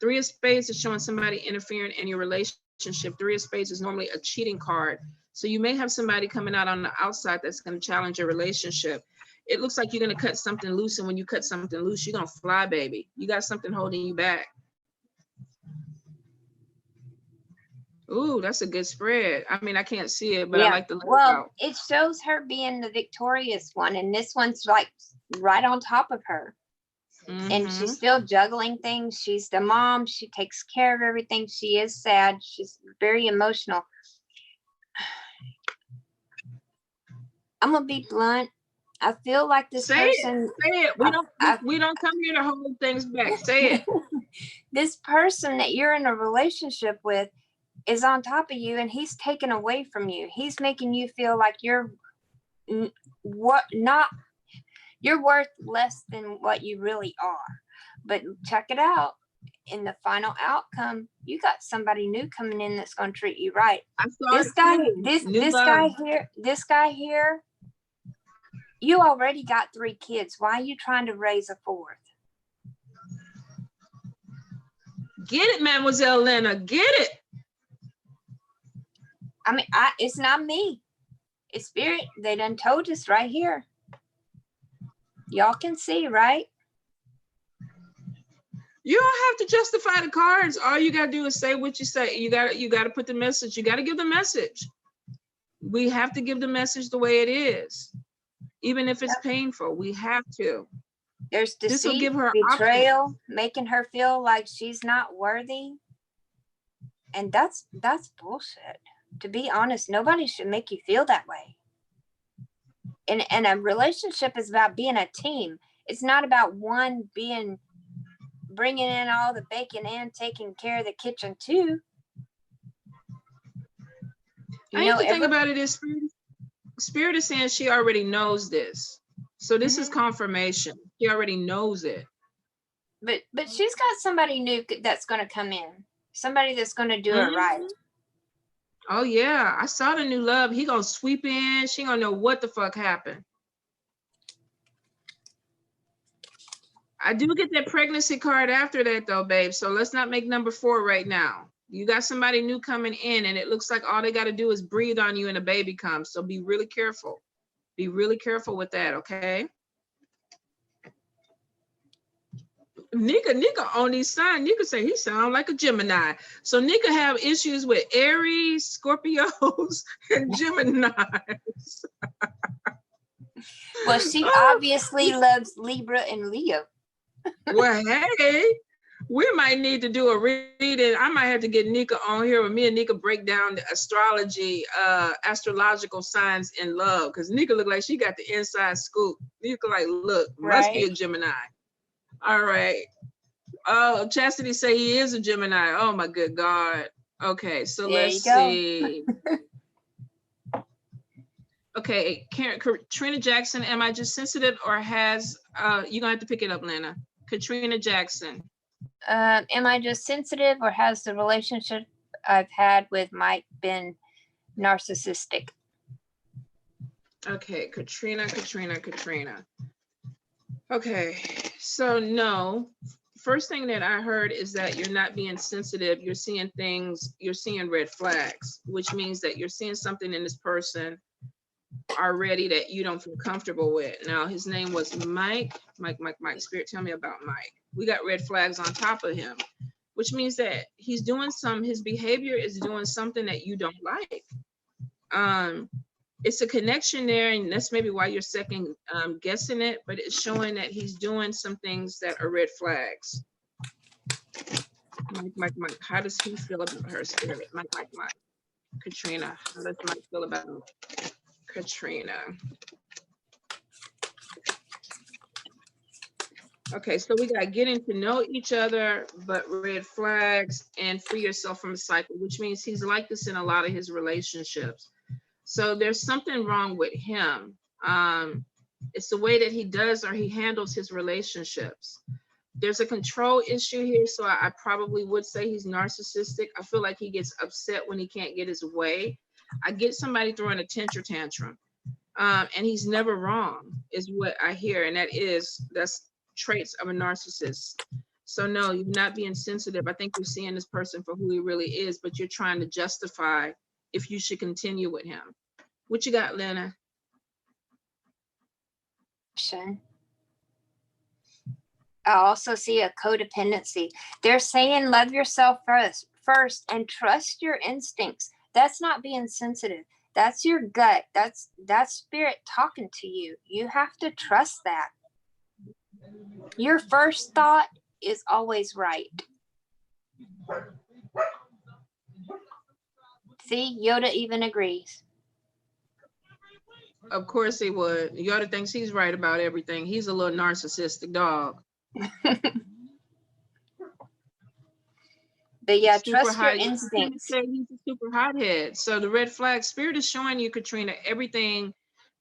[SPEAKER 2] 3 of Spades is showing somebody interfering in your relationship. 3 of Spades is normally a cheating card. So you may have somebody coming out on the outside that's going to challenge your relationship. It looks like you're going to cut something loose, and when you cut something loose, you're going to fly, baby. You got something holding you back. Ooh, that's a good spread. I mean, I can't see it, but yeah. I like the layout.
[SPEAKER 1] Well, it shows her being the victorious one, and this one's like right on top of her. Mm-hmm. And she's still juggling things. She's the mom. She takes care of everything. She is sad. She's very emotional. I'm gonna be blunt. I feel like this person.
[SPEAKER 2] Say it. We don't come here to hold things back. Say it.
[SPEAKER 1] This person that you're in a relationship with is on top of you, and he's taken away from you. He's making you feel like you're worth less than what you really are. But check it out. In the final outcome, you got somebody new coming in that's going to treat you right. This guy here, you already got 3 kids. Why are you trying to raise a 4th?
[SPEAKER 2] Get it, Mademoiselle Lynna. Get it.
[SPEAKER 1] I mean, it's not me. It's Spirit. They done told us right here. Y'all can see, right?
[SPEAKER 2] You don't have to justify the cards. All you gotta do is say what you say. You gotta put the message. You gotta give the message. We have to give the message the way it is, even if it's painful. We have to.
[SPEAKER 1] There's deceit, give her betrayal, options. Making her feel like she's not worthy, and that's bullshit. To be honest, nobody should make you feel that way. And a relationship is about being a team. It's not about one bringing in all the bacon and taking care of the kitchen too.
[SPEAKER 2] The thing about it is Spirit is saying she already knows this. So this is confirmation. She already knows it.
[SPEAKER 1] But she's got somebody new that's going to come in. Somebody that's going to do it right.
[SPEAKER 2] Oh yeah, I saw the new love. He gonna sweep in. She gonna know what the fuck happened. I do get that pregnancy card after that though, babe. So let's not make number 4 right now. You got somebody new coming in, and it looks like all they got to do is breathe on you and a baby comes. So be really careful. Be really careful with that, okay? Nika on these signs, Nika say he sound like a Gemini. So Nika have issues with Aries, Scorpios, and Geminis.
[SPEAKER 1] Well, she obviously loves Libra and Leo.
[SPEAKER 2] Well, hey, we might need to do a reading. I might have to get Nika on here with me and Nika break down the astrology, astrological signs in love. Because Nika look like she got the inside scoop. Nika like, look, must be a Gemini. All right. Oh, Chastity say he is a Gemini. Oh my good God. Okay, so
[SPEAKER 1] There
[SPEAKER 2] let's
[SPEAKER 1] you go.
[SPEAKER 2] see. Okay, Katrina Jackson, am I just sensitive or has, you're gonna have to pick it up, Lynna. Katrina Jackson.
[SPEAKER 1] Am I just sensitive or has the relationship I've had with Mike been narcissistic?
[SPEAKER 2] Okay, Katrina. Okay, so no. First thing that I heard is that you're not being sensitive. You're seeing things, you're seeing red flags, which means that you're seeing something in this person already that you don't feel comfortable with. Now, his name was Mike. Mike. Spirit, tell me about Mike. We got red flags on top of him, which means that he's doing his behavior is doing something that you don't like. It's a connection there, and that's maybe why you're second guessing it, but it's showing that he's doing some things that are red flags. Mike, how does he feel about her, Spirit? Mike. Katrina, how does Mike feel about Katrina? Okay, so we got getting to know each other, but red flags, and free yourself from the cycle, which means he's like this in a lot of his relationships. So there's something wrong with him. It's the way that he does or he handles his relationships. There's a control issue here, so I probably would say he's narcissistic. I feel like he gets upset when he can't get his way. I get somebody throwing a temper tantrum, and he's never wrong, is what I hear, and that's traits of a narcissist. So no, you're not being sensitive. I think you're seeing this person for who he really is, but you're trying to justify if you should continue with him. What you got, Lynna?
[SPEAKER 1] I also see a codependency. They're saying love yourself first and trust your instincts. That's not being sensitive. That's your gut. That's spirit talking to you. You have to trust that. Your first thought is always right. See, Yoda even agrees.
[SPEAKER 2] Of course he would. Yoda thinks he's right about everything. He's a little narcissistic dog.
[SPEAKER 1] But yeah, trust your instincts.
[SPEAKER 2] He's a super hothead. So the red flag, Spirit is showing you, Katrina, everything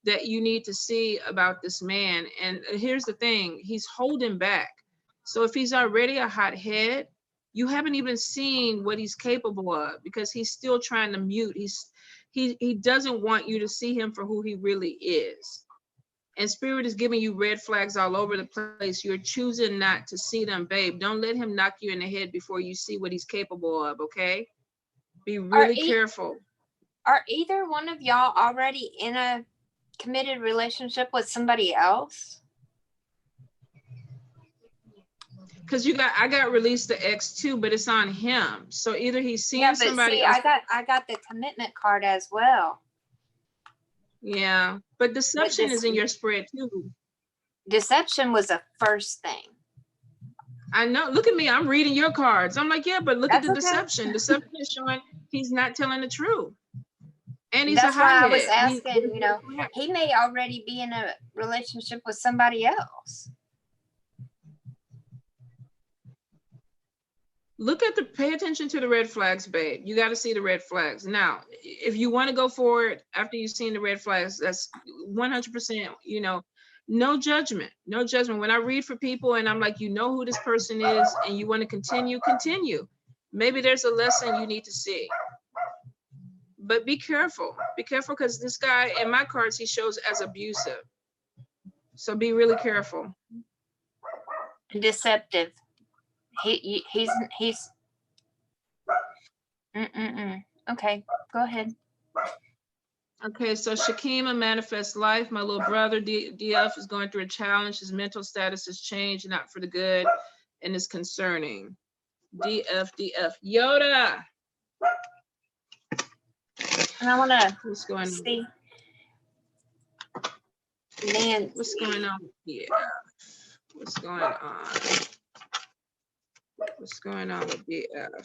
[SPEAKER 2] that you need to see about this man. And here's the thing, he's holding back. So if he's already a hothead, you haven't even seen what he's capable of, because he's still trying to mute. He doesn't want you to see him for who he really is. And Spirit is giving you red flags all over the place. You're choosing not to see them, babe. Don't let him knock you in the head before you see what he's capable of, okay? Be really careful.
[SPEAKER 1] Are either one of y'all already in a committed relationship with somebody else?
[SPEAKER 2] Because I got released the X too, but it's on him. So either he's seeing somebody
[SPEAKER 1] see,
[SPEAKER 2] else.
[SPEAKER 1] I got the commitment card as well.
[SPEAKER 2] Yeah, but deception is in your spread too.
[SPEAKER 1] Deception was the first thing.
[SPEAKER 2] I know. Look at me. I'm reading your cards. I'm like, yeah, but look at the deception. Deception is showing he's not telling the truth. And he's a hothead. That's why I was
[SPEAKER 1] asking, he may already be in a relationship with somebody else.
[SPEAKER 2] Pay attention to the red flags, babe. You got to see the red flags. Now, if you want to go forward after you've seen the red flags, that's 100%, no judgment, no judgment. When I read for people and I'm like, who this person is and you want to continue. Maybe there's a lesson you need to see. But be careful because this guy in my cards, he shows as abusive. So be really careful.
[SPEAKER 1] Deceptive. He's Okay, go ahead.
[SPEAKER 2] Okay, so Shakima manifests life. My little brother DF is going through a challenge. His mental status has changed, not for the good, and is concerning. DF Yoda.
[SPEAKER 1] And I want to
[SPEAKER 2] what's going
[SPEAKER 1] see
[SPEAKER 2] on? Nancy. What's going on? Yeah. What's going on? What's going on with DF?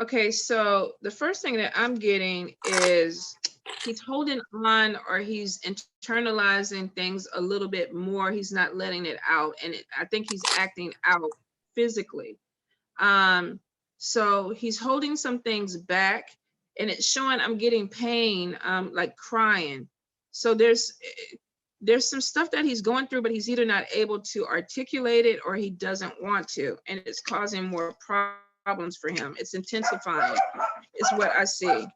[SPEAKER 2] Okay, so the first thing that I'm getting is he's holding on, or he's internalizing things a little bit more. He's not letting it out, and I think he's acting out physically. So he's holding some things back, and it's showing I'm getting pain, like crying. So there's some stuff that he's going through, but he's either not able to articulate it or he doesn't want to, and it's causing more problems for him. It's intensifying, is what I see.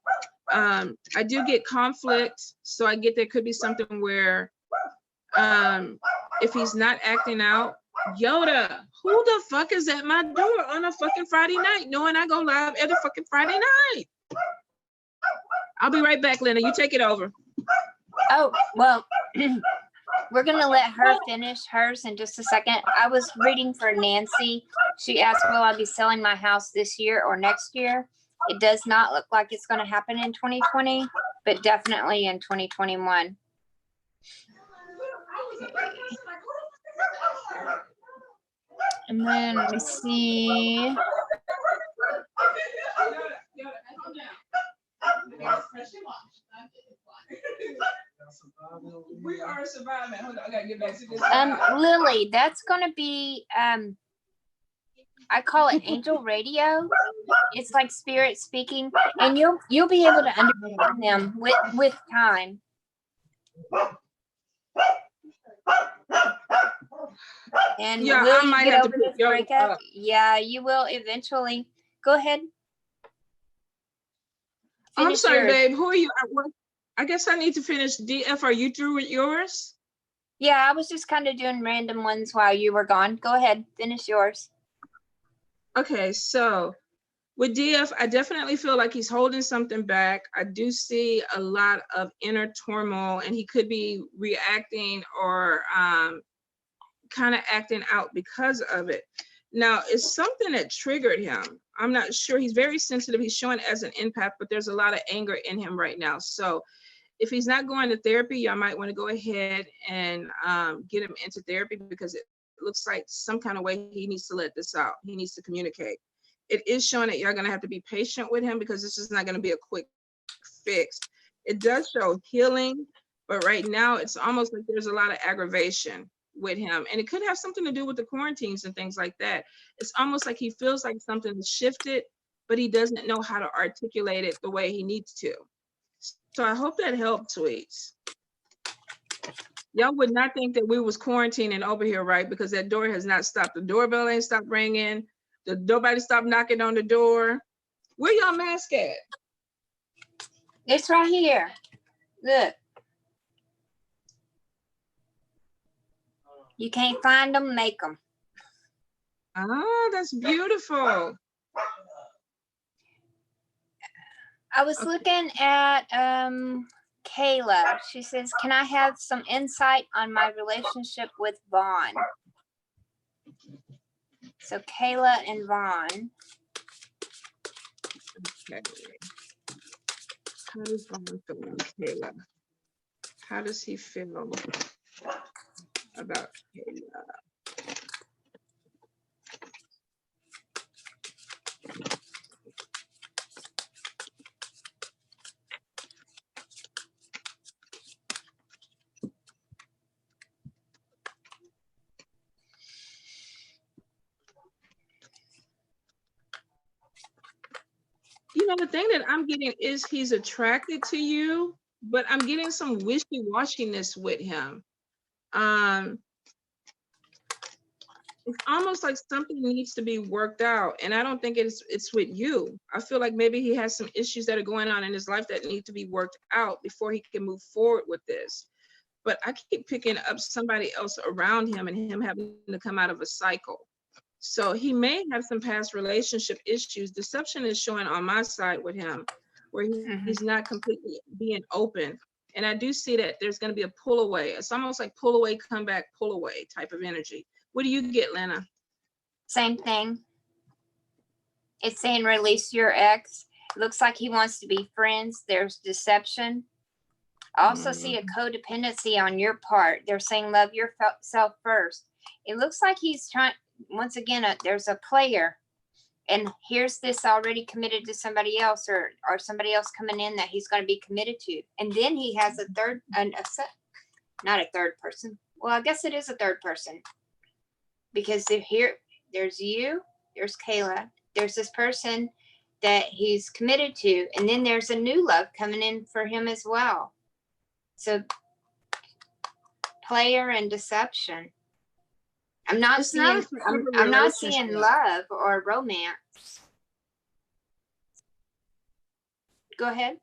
[SPEAKER 2] I do get conflict, so I get there could be something where if he's not acting out, Yoda, who the fuck is at my door on a fucking Friday night, knowing I go live every fucking Friday night? I'll be right back, Lynna. You take it over.
[SPEAKER 1] Oh, well, we're going to let her finish hers in just a second. I was reading for Nancy. She asked, will I be selling my house this year or next year? It does not look like it's going to happen in 2020, but definitely in 2021. And then let me see.
[SPEAKER 2] We are surviving. Hold on, I gotta get back to this.
[SPEAKER 1] Lily, that's gonna be I call it angel radio. It's like spirit speaking, and you'll be able to understand them with time. And
[SPEAKER 2] yeah,
[SPEAKER 1] will
[SPEAKER 2] I might
[SPEAKER 1] you get
[SPEAKER 2] have
[SPEAKER 1] over
[SPEAKER 2] to
[SPEAKER 1] this breakup? Yeah, you will eventually. Go ahead.
[SPEAKER 2] I'm sorry, babe. Who are you? I guess I need to finish DF. Are you through with yours?
[SPEAKER 1] Yeah, I was just kind of doing random ones while you were gone. Go ahead, finish yours.
[SPEAKER 2] Okay, so with DF, I definitely feel like he's holding something back. I do see a lot of inner turmoil, and he could be reacting or kind of acting out because of it. Now, it's something that triggered him. I'm not sure. He's very sensitive. He's showing as an empath, but there's a lot of anger in him right now. So if he's not going to therapy, y'all might want to go ahead and get him into therapy, because it looks like some kind of way he needs to let this out. He needs to communicate. It is showing that you're going to have to be patient with him, because this is not going to be a quick fix. It does show healing, but right now it's almost like there's a lot of aggravation with him, and it could have something to do with the quarantines and things like that. It's almost like he feels like something has shifted, but he doesn't know how to articulate it the way he needs to. So I hope that helped, sweets. Y'all would not think that we was quarantining over here, right? Because that door has not stopped. The doorbell ain't stopped ringing. Nobody stopped knocking on the door. Where y'all mask at?
[SPEAKER 1] It's right here. Look. You can't find them, make them.
[SPEAKER 2] Oh, that's beautiful.
[SPEAKER 1] I was looking at Kayla. She says, can I have some insight on my relationship with Vaughn? So Kayla and Vaughn.
[SPEAKER 2] Okay. How does Vaughn feel about Kayla? How does he feel about Kayla? You know, the thing that I'm getting is he's attracted to you, but I'm getting some wishy-washiness with him. It's almost like something needs to be worked out, and I don't think it's with you. I feel like maybe he has some issues that are going on in his life that need to be worked out before he can move forward with this. But I keep picking up somebody else around him and him having to come out of a cycle. So he may have some past relationship issues. Deception is showing on my side with him, where he's not completely being open. And I do see that there's going to be a pull away. It's almost like pull away, come back, pull away type of energy. What do you get, Lynna?
[SPEAKER 1] Same thing. It's saying release your ex. It looks like he wants to be friends. There's deception. I also see a codependency on your part. They're saying love yourself first. It looks like he's trying, once again, there's a player. And here's this already committed to somebody else, or somebody else coming in that he's going to be committed to. And then he has not a third person. Well, I guess it is a third person, because there's you, there's Kayla, there's this person that he's committed to, and then there's a new love coming in for him as well. So player and deception. I'm not seeing love or romance. Go ahead.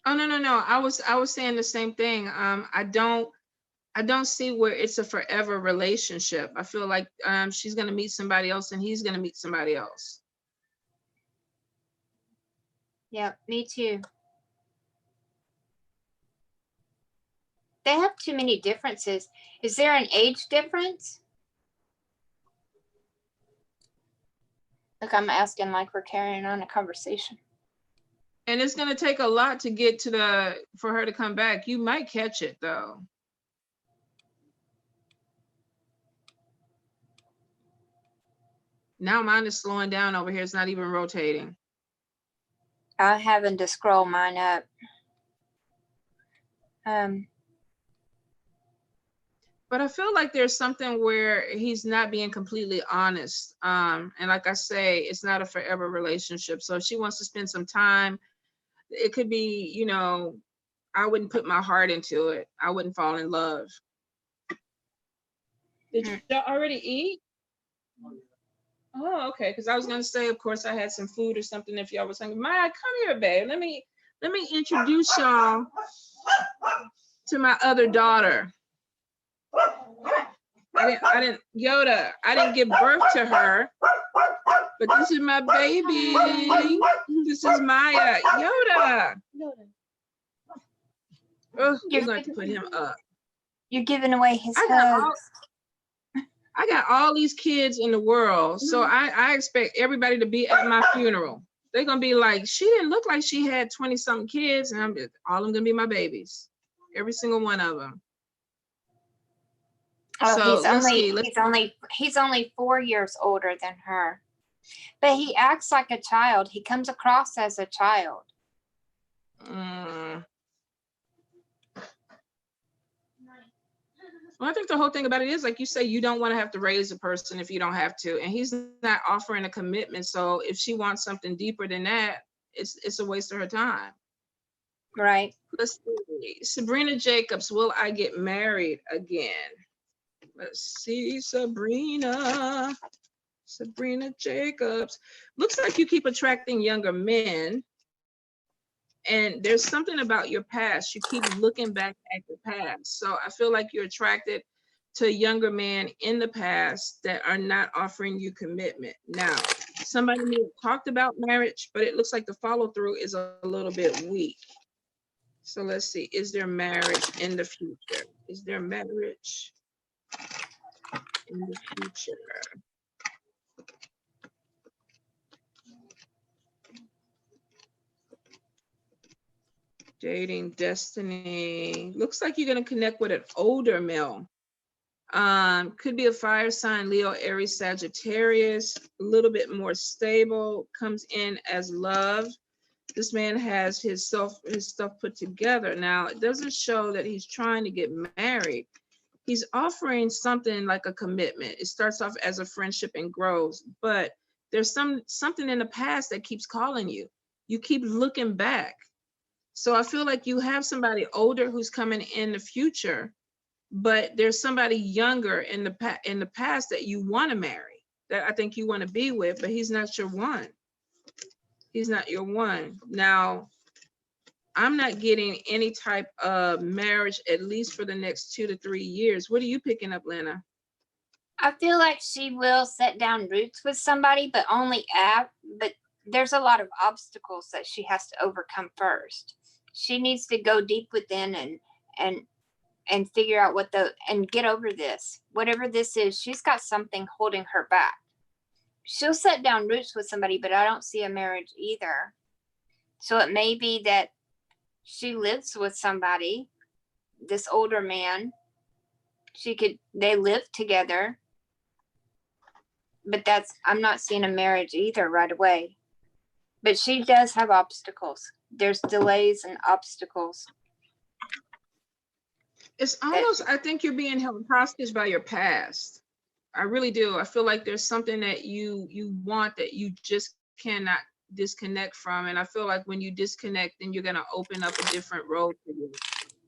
[SPEAKER 2] Oh, no. I was saying the same thing. I don't see where it's a forever relationship. I feel like she's going to meet somebody else and he's going to meet somebody else.
[SPEAKER 1] Yeah, me too. They have too many differences. Is there an age difference? Look, I'm asking like we're carrying on a conversation.
[SPEAKER 2] And it's going to take a lot to get to for her to come back. You might catch it though. Now mine is slowing down over here. It's not even rotating.
[SPEAKER 1] I'm having to scroll mine up.
[SPEAKER 2] But I feel like there's something where he's not being completely honest. And like I say, it's not a forever relationship. So if she wants to spend some time, it could be, you know, I wouldn't put my heart into it. I wouldn't fall in love. Did you already eat? Oh, okay. Because I was gonna say, of course, I had some food or something. If y'all was hungry, Maya, come here, babe. Let me introduce y'all to my other daughter. I didn't Yoda. I didn't give birth to her, but this is my baby. This is Maya. Yoda. Oh, you're going to put him up.
[SPEAKER 1] You're giving away his hugs.
[SPEAKER 2] I got all these kids in the world, so I expect everybody to be at my funeral. They're gonna be like, she didn't look like she had 20-something kids, and all of them gonna be my babies, every single one of them.
[SPEAKER 1] Oh, so he's only 4 years older than her, but he acts like a child. He comes across as a child.
[SPEAKER 2] Well, I think the whole thing about it is, like you say, you don't want to have to raise a person if you don't have to, and he's not offering a commitment. So if she wants something deeper than that, it's a waste of her time.
[SPEAKER 1] Right.
[SPEAKER 2] Let's see. Sabrina Jacobs, will I get married again? Let's see, Sabrina Jacobs. Looks like you keep attracting younger men. And there's something about your past. You keep looking back at the past. So I feel like you're attracted to a younger man in the past that are not offering you commitment. Now, somebody may have talked about marriage, but it looks like the follow through is a little bit weak. So let's see, is there marriage in the future? Is there marriage in the future? Dating destiny. Looks like you're going to connect with an older male. Could be a fire sign, Leo, Aries, Sagittarius. A little bit more stable. Comes in as love. This man has his stuff put together. Now, it doesn't show that he's trying to get married. He's offering something like a commitment. It starts off as a friendship and grows, but there's something in the past that keeps calling you. You keep looking back. So I feel like you have somebody older who's coming in the future, but there's somebody younger in the past that you want to marry, that I think you want to be with, but he's not your one. He's not your one. Now, I'm not getting any type of marriage, at least for the next 2 to 3 years. What are you picking up, Lynna?
[SPEAKER 1] I feel like she will set down roots with somebody, but but there's a lot of obstacles that she has to overcome first. She needs to go deep within and figure out and get over this. Whatever this is, she's got something holding her back. She'll set down roots with somebody, but I don't see a marriage either. So it may be that she lives with somebody, this older man. They live together. but I'm not seeing a marriage either right away. But she does have obstacles. There's delays and obstacles.
[SPEAKER 2] It's almost, I think you're being held hostage by your past. I really do. I feel like there's something that you want that you just cannot disconnect from. And I feel like when you disconnect, then you're going to open up a different road for you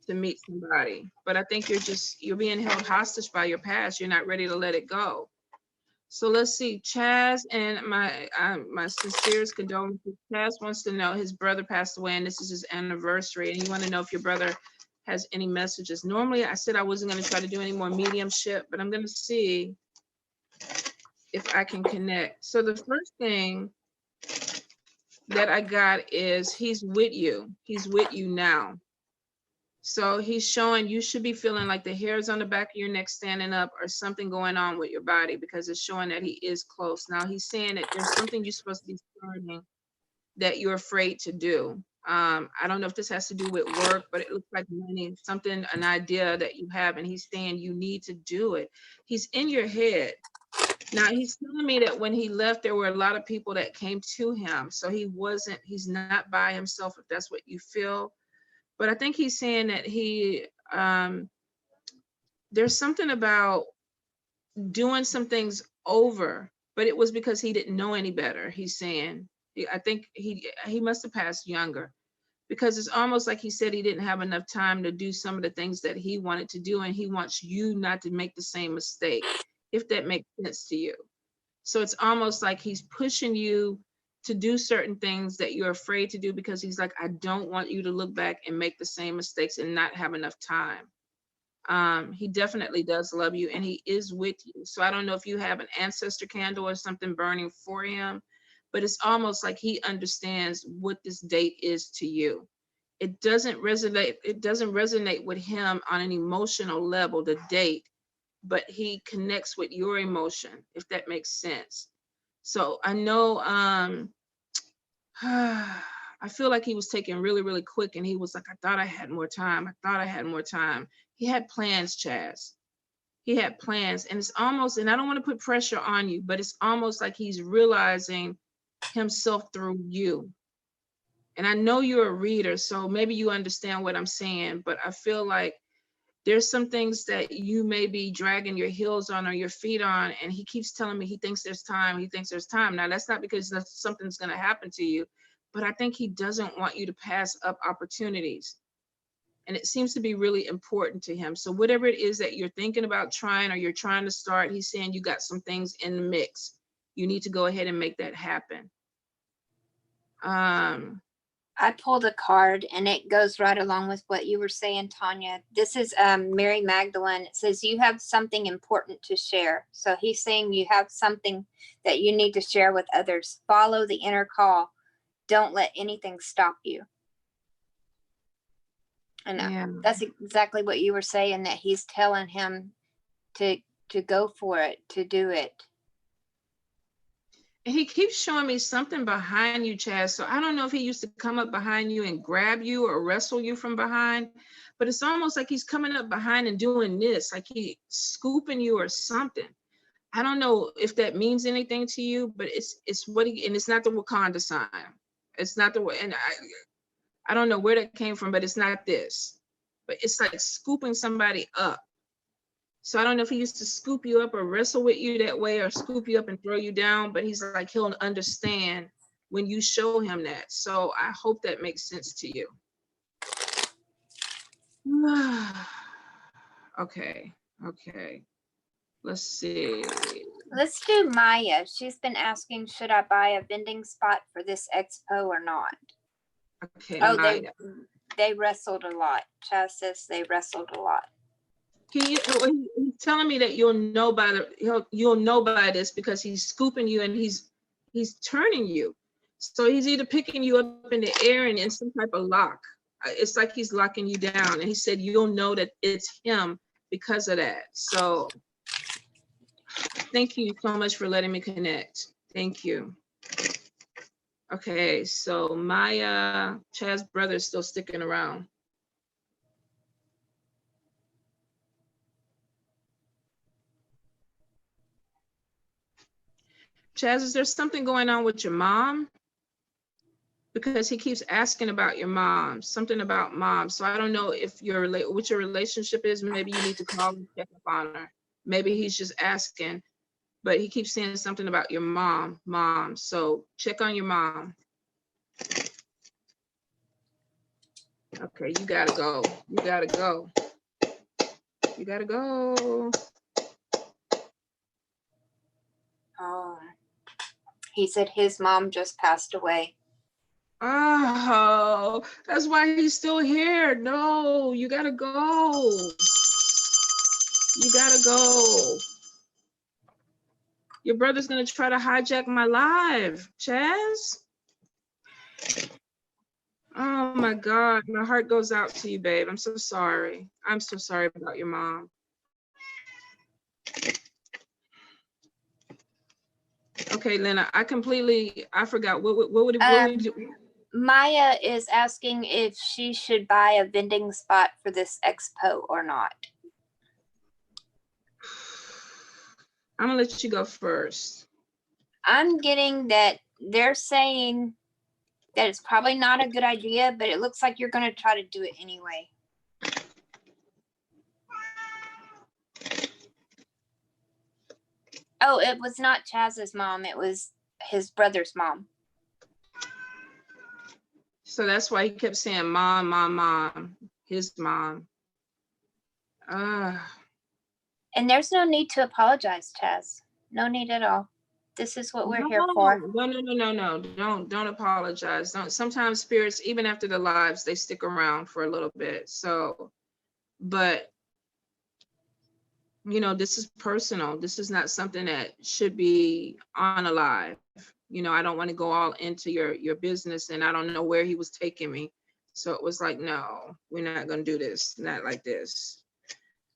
[SPEAKER 2] to meet somebody. But I think you're being held hostage by your past. You're not ready to let it go. So let's see, Chaz, and my sincerest condolences. Chaz wants to know his brother passed away and this is his anniversary, and you want to know if your brother has any messages. Normally I said I wasn't going to try to do any more mediumship, but I'm going to see if I can connect. So the first thing that I got is he's with you. He's with you now. So he's showing you should be feeling like the hairs on the back of your neck standing up or something going on with your body, because it's showing that he is close. Now he's saying that there's something you're supposed to be starting that you're afraid to do. I don't know if this has to do with work, but it looks like money, something, an idea that you have, and he's saying you need to do it. He's in your head. Now he's telling me that when he left, there were a lot of people that came to him. So he's not by himself, if that's what you feel. But I think he's saying that there's something about doing some things over, but it was because he didn't know any better. He's saying, I think he must have passed younger, because it's almost like he said he didn't have enough time to do some of the things that he wanted to do. And he wants you not to make the same mistake, if that makes sense to you. So it's almost like he's pushing you to do certain things that you're afraid to do, because he's like, I don't want you to look back and make the same mistakes and not have enough time. He definitely does love you and he is with you. So I don't know if you have an ancestor candle or something burning for him, but it's almost like he understands what this date is to you. It doesn't resonate with him on an emotional level, the date, but he connects with your emotion, if that makes sense. So I know, I feel like he was taking really, really quick, and he was like, I thought I had more time. I thought I had more time. He had plans, Chaz. He had plans, and it's almost, and I don't want to put pressure on you, but it's almost like he's realizing himself through you. And I know you're a reader, so maybe you understand what I'm saying, but I feel like there's some things that you may be dragging your heels on or your feet on, and he keeps telling me he thinks there's time, he thinks there's time. Now, that's not because something's going to happen to you, but I think he doesn't want you to pass up opportunities. And it seems to be really important to him. So whatever it is that you're thinking about trying or you're trying to start, he's saying you got some things in the mix. You need to go ahead and make that happen.
[SPEAKER 1] I pulled a card and it goes right along with what you were saying, Tonya. This is Mary Magdalene. It says you have something important to share. So he's saying you have something that you need to share with others. Follow the inner call. Don't let anything stop you. And that's exactly what you were saying, that he's telling him to go for it, to do it.
[SPEAKER 2] He keeps showing me something behind you, Chaz. So I don't know if he used to come up behind you and grab you or wrestle you from behind, but it's almost like he's coming up behind and doing this, like he's scooping you or something. I don't know if that means anything to you, but it's what he, and it's not the Wakanda sign. It's not the, and I don't know where that came from, but it's not this. But it's like scooping somebody up. So I don't know if he used to scoop you up or wrestle with you that way or scoop you up and throw you down, but he's like, he'll understand when you show him that. So I hope that makes sense to you. Okay. Let's see.
[SPEAKER 1] Let's do Maya. She's been asking, should I buy a vending spot for this expo or not?
[SPEAKER 2] Okay.
[SPEAKER 1] Oh, Maya. They wrestled a lot. Chaz says they wrestled a lot.
[SPEAKER 2] He's telling me that you'll know by this because he's scooping you and he's turning you. So he's either picking you up in the air and in some type of lock. It's like he's locking you down. And he said you'll know that it's him because of that. So thank you so much for letting me connect. Thank you. Okay, so Maya, Chaz's brother is still sticking around. Chaz, is there something going on with your mom? Because he keeps asking about your mom, something about mom. So I don't know if what your relationship is. Maybe you need to call and check up on her. Maybe he's just asking, but he keeps saying something about your mom. So check on your mom. Okay, you gotta go. You gotta go. You gotta go.
[SPEAKER 1] Oh, he said his mom just passed away.
[SPEAKER 2] Oh, that's why he's still here. No, you gotta go. You gotta go. Your brother's gonna try to hijack my live, Chaz. Oh my God, my heart goes out to you, babe. I'm so sorry. I'm so sorry about your mom. Okay, Lynna, I forgot. What would we do?
[SPEAKER 1] Maya is asking if she should buy a vending spot for this expo or not.
[SPEAKER 2] I'm gonna let you go first.
[SPEAKER 1] I'm getting that they're saying that it's probably not a good idea, but it looks like you're going to try to do it anyway. Oh, it was not Chaz's mom. It was his brother's mom.
[SPEAKER 2] So that's why he kept saying mom, mom, mom, his mom.
[SPEAKER 1] And there's no need to apologize, Chaz. No need at all. This is what we're here for.
[SPEAKER 2] No. Don't apologize. Don't. Sometimes spirits, even after the lives, they stick around for a little bit. So, but you know, this is personal. This is not something that should be on a live. You know, I don't want to go all into your business, and I don't know where he was taking me. So it was like, no, we're not gonna do this, not like this.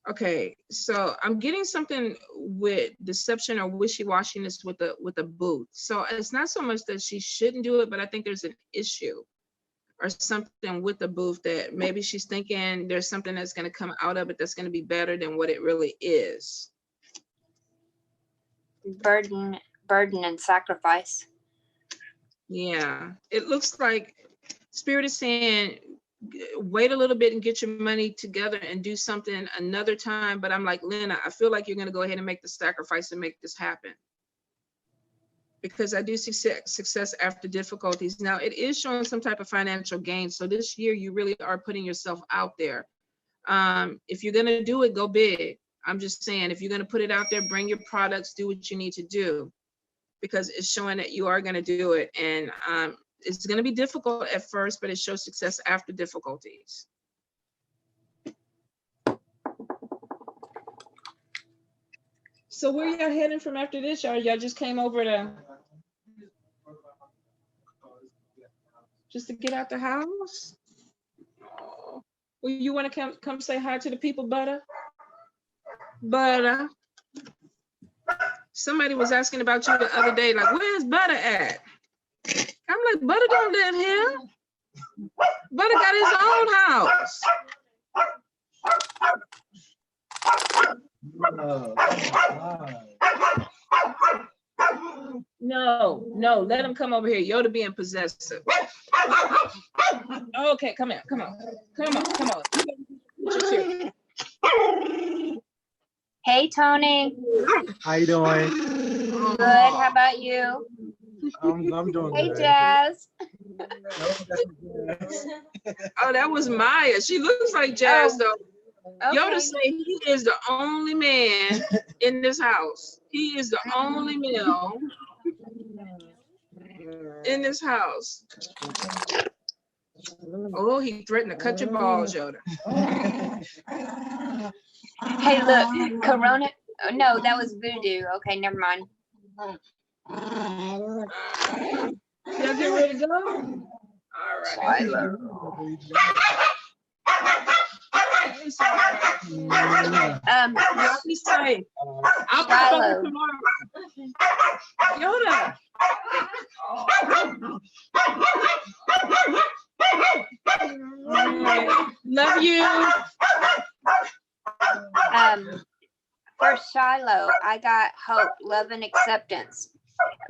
[SPEAKER 2] Okay, so I'm getting something with deception or wishy-washiness with the booth. So it's not so much that she shouldn't do it, but I think there's an issue or something with the booth that maybe she's thinking there's something that's going to come out of it that's going to be better than what it really is.
[SPEAKER 1] Burden and sacrifice.
[SPEAKER 2] Yeah, it looks like Spirit is saying, wait a little bit and get your money together and do something another time. But I'm like, Lynna, I feel like you're going to go ahead and make the sacrifice and make this happen. Because I do see success after difficulties. Now, it is showing some type of financial gain. So this year, you really are putting yourself out there. If you're going to do it, go big. I'm just saying, if you're going to put it out there, bring your products, do what you need to do. Because it's showing that you are going to do it. And it's going to be difficult at first, but it shows success after difficulties. So where y'all heading from after this? Y'all just came over to just to get out the house? Oh. Well, you want to come say hi to the people, Butter? Butter. Somebody was asking about you the other day, like, where's Butter at? I'm like, Butter don't live here. Butter got his own house. No, let him come over here. Yoda being possessive. Okay, come on.
[SPEAKER 1] Hey, Tony.
[SPEAKER 4] How you doing?
[SPEAKER 1] Good. How about you?
[SPEAKER 4] I'm doing
[SPEAKER 1] hey,
[SPEAKER 4] good.
[SPEAKER 1] Jazz.
[SPEAKER 2] Oh, that was Maya. She looks like Jazz, though. Okay. Yoda say he is the only man in this house. He is the only male in this house. Oh, he threatened to cut your balls, Yoda.
[SPEAKER 1] Hey, look, Corona. Oh, no, that was voodoo. Okay, never mind.
[SPEAKER 2] Y'all get ready to go? All right. Y'all be safe. I'll pop up tomorrow. Yoda. Love you.
[SPEAKER 1] For Shiloh, I got hope, love, and acceptance.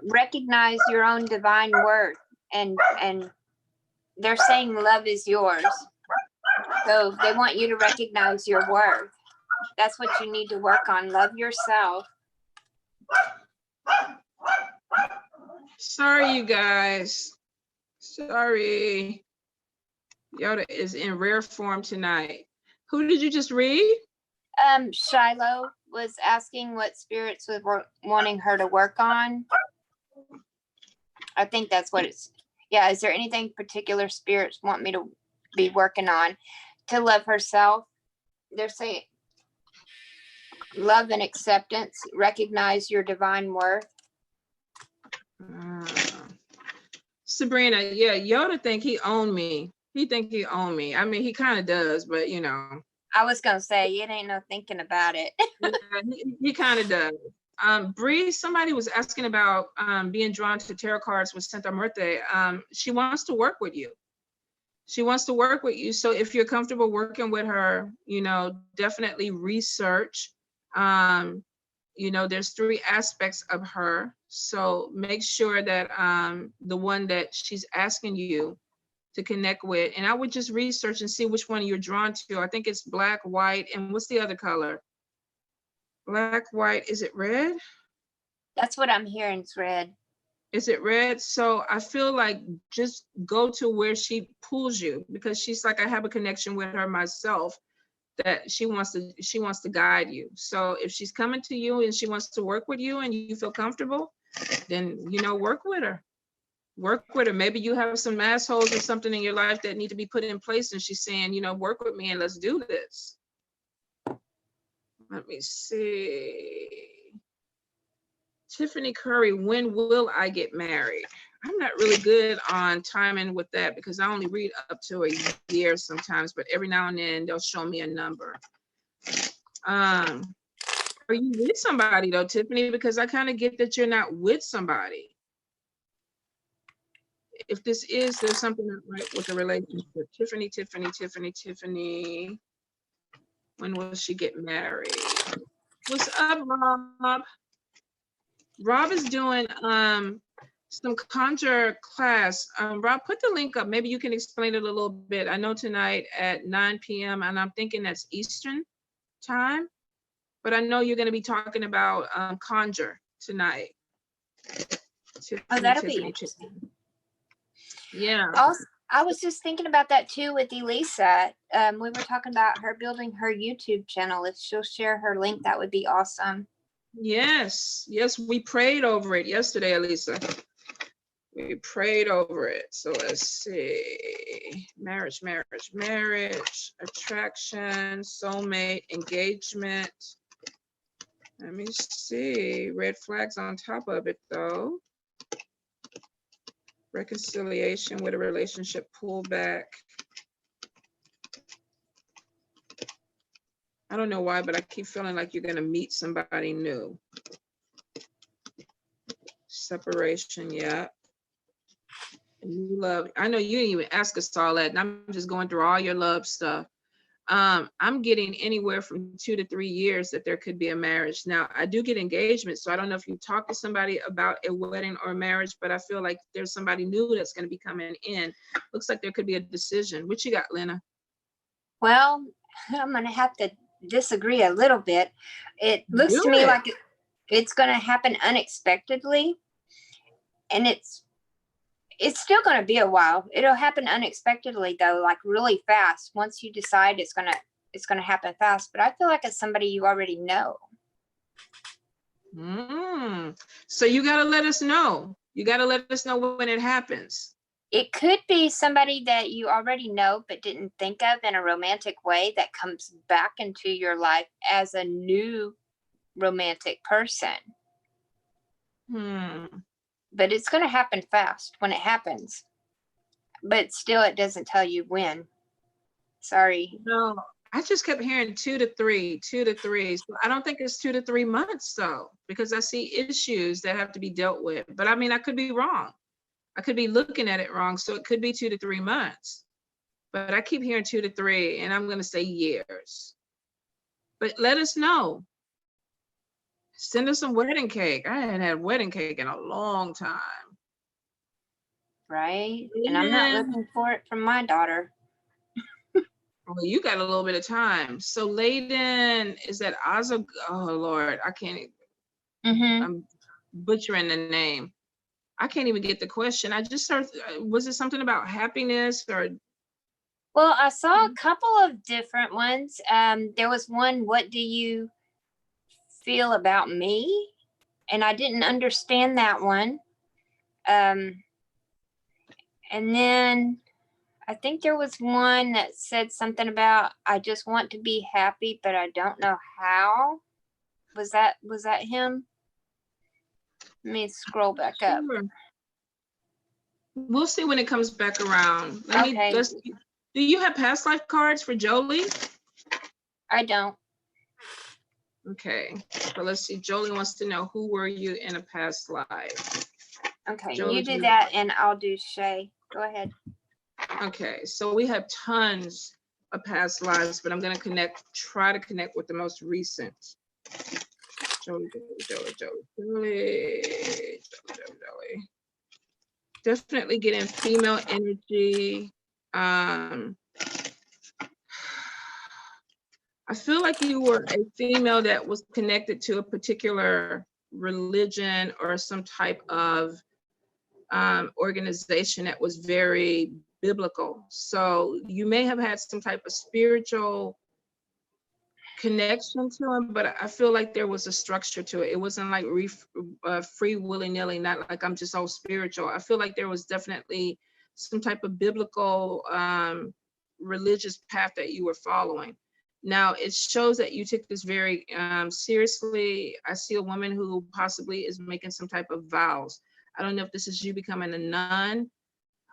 [SPEAKER 1] recognize your own divine worth, and they're saying love is yours. So they want you to recognize your worth. That's what you need to work on. Love yourself.
[SPEAKER 2] Sorry, you guys. Sorry. Yoda is in rare form tonight. Who did you just read?
[SPEAKER 1] Shiloh was asking what spirits were wanting her to work on. I think that's what it's. Yeah, is there anything particular spirits want me to be working on? To love herself. They're saying love and acceptance, recognize your divine worth.
[SPEAKER 2] Sabrina, yeah, Yoda think he owned me. He think he owned me. I mean, he kind of does, but you know.
[SPEAKER 1] I was gonna say it ain't no thinking about it.
[SPEAKER 2] Yeah, he kind of does. Bree, somebody was asking about being drawn to tarot cards with Santa Muerte. She wants to work with you. She wants to work with you. So if you're comfortable working with her, you know, definitely research. You know, there's 3 aspects of her. So make sure that the one that she's asking you to connect with, and I would just research and see which one you're drawn to. I think it's black, white, and what's the other color? Black, white, is it red?
[SPEAKER 1] That's what I'm hearing, it's red.
[SPEAKER 2] Is it red? So I feel like just go to where she pulls you, because she's like, I have a connection with her myself, that she wants to guide you. So if she's coming to you and she wants to work with you and you feel comfortable, then, you know, work with her. Work with her. Maybe you have some assholes or something in your life that need to be put in place, and she's saying, you know, work with me and let's do this. Let me see. Tiffany Curry, when will I get married? I'm not really good on timing with that, because I only read up to a year sometimes, but every now and then they'll show me a number. Are you with somebody though, Tiffany? Because I kind of get that you're not with somebody. If this is, there's something not right with the relationship. Tiffany. When will she get married? What's up, Rob? Rob is doing some conjure class. Rob, put the link up. Maybe you can explain it a little bit. I know tonight at 9 p.m. and I'm thinking that's Eastern time, but I know you're going to be talking about conjure tonight.
[SPEAKER 1] Oh, that'll be interesting.
[SPEAKER 2] Yeah.
[SPEAKER 1] Also, I was just thinking about that too with Elisa. We were talking about her building her YouTube channel. If she'll share her link, that would be awesome.
[SPEAKER 2] Yes, we prayed over it yesterday, Elisa. We prayed over it. So let's see. Marriage, attraction, soulmate, engagement. Let me see. Red flags on top of it though. Reconciliation with a relationship pullback. I don't know why, but I keep feeling like you're gonna meet somebody new. Separation, yeah. And you love, I know you didn't even ask us all that, and I'm just going through all your love stuff. I'm getting anywhere from 2 to 3 years that there could be a marriage. Now, I do get engagement, so I don't know if you talk to somebody about a wedding or a marriage, but I feel like there's somebody new that's going to be coming in. Looks like there could be a decision. What you got, Lynna?
[SPEAKER 1] Well, I'm going to have to disagree a little bit. It looks to me like it's going to happen unexpectedly, and it's still going to be a while. It'll happen unexpectedly though, like really fast. Once you decide it's going to happen fast, but I feel like it's somebody you already know.
[SPEAKER 2] So you got to let us know. You got to let us know when it happens.
[SPEAKER 1] It could be somebody that you already know but didn't think of in a romantic way that comes back into your life as a new romantic person. But it's going to happen fast when it happens. But still, it doesn't tell you when. Sorry.
[SPEAKER 2] No, I just kept hearing 2 to 3. So I don't think it's 2 to 3 months though, because I see issues that have to be dealt with. But I mean, I could be wrong. I could be looking at it wrong. So it could be 2 to 3 months. But I keep hearing 2 to 3, and I'm going to say years. But let us know. Send us some wedding cake. I hadn't had wedding cake in a long time.
[SPEAKER 1] Right? And I'm not looking for it from my daughter.
[SPEAKER 2] Well, you got a little bit of time. So Layden, is that Ozog? Oh Lord, I can't. I'm butchering the name. I can't even get the question. I just started. Was it something about happiness or?
[SPEAKER 1] Well, I saw a couple of different ones. There was one, what do you feel about me? And I didn't understand that one. And then I think there was one that said something about, I just want to be happy, but I don't know how. Was that him? Let me scroll back up.
[SPEAKER 2] We'll see when it comes back around.
[SPEAKER 1] Okay.
[SPEAKER 2] Do you have past life cards for Jolie?
[SPEAKER 1] I don't.
[SPEAKER 2] Okay, but let's see. Jolie wants to know, who were you in a past life?
[SPEAKER 1] Okay,
[SPEAKER 2] Jolie,
[SPEAKER 1] you do that and I'll do Shay. Go ahead.
[SPEAKER 2] Okay, so we have tons of past lives, but I'm going to try to connect with the most recent. Jolie. Definitely getting female energy. I feel like you were a female that was connected to a particular religion or some type of organization that was very biblical. So you may have had some type of spiritual connection to him, but I feel like there was a structure to it. It wasn't like free willy-nilly, not like I'm just all spiritual. I feel like there was definitely some type of biblical religious path that you were following. Now, it shows that you took this very seriously. I see a woman who possibly is making some type of vows. I don't know if this is you becoming a nun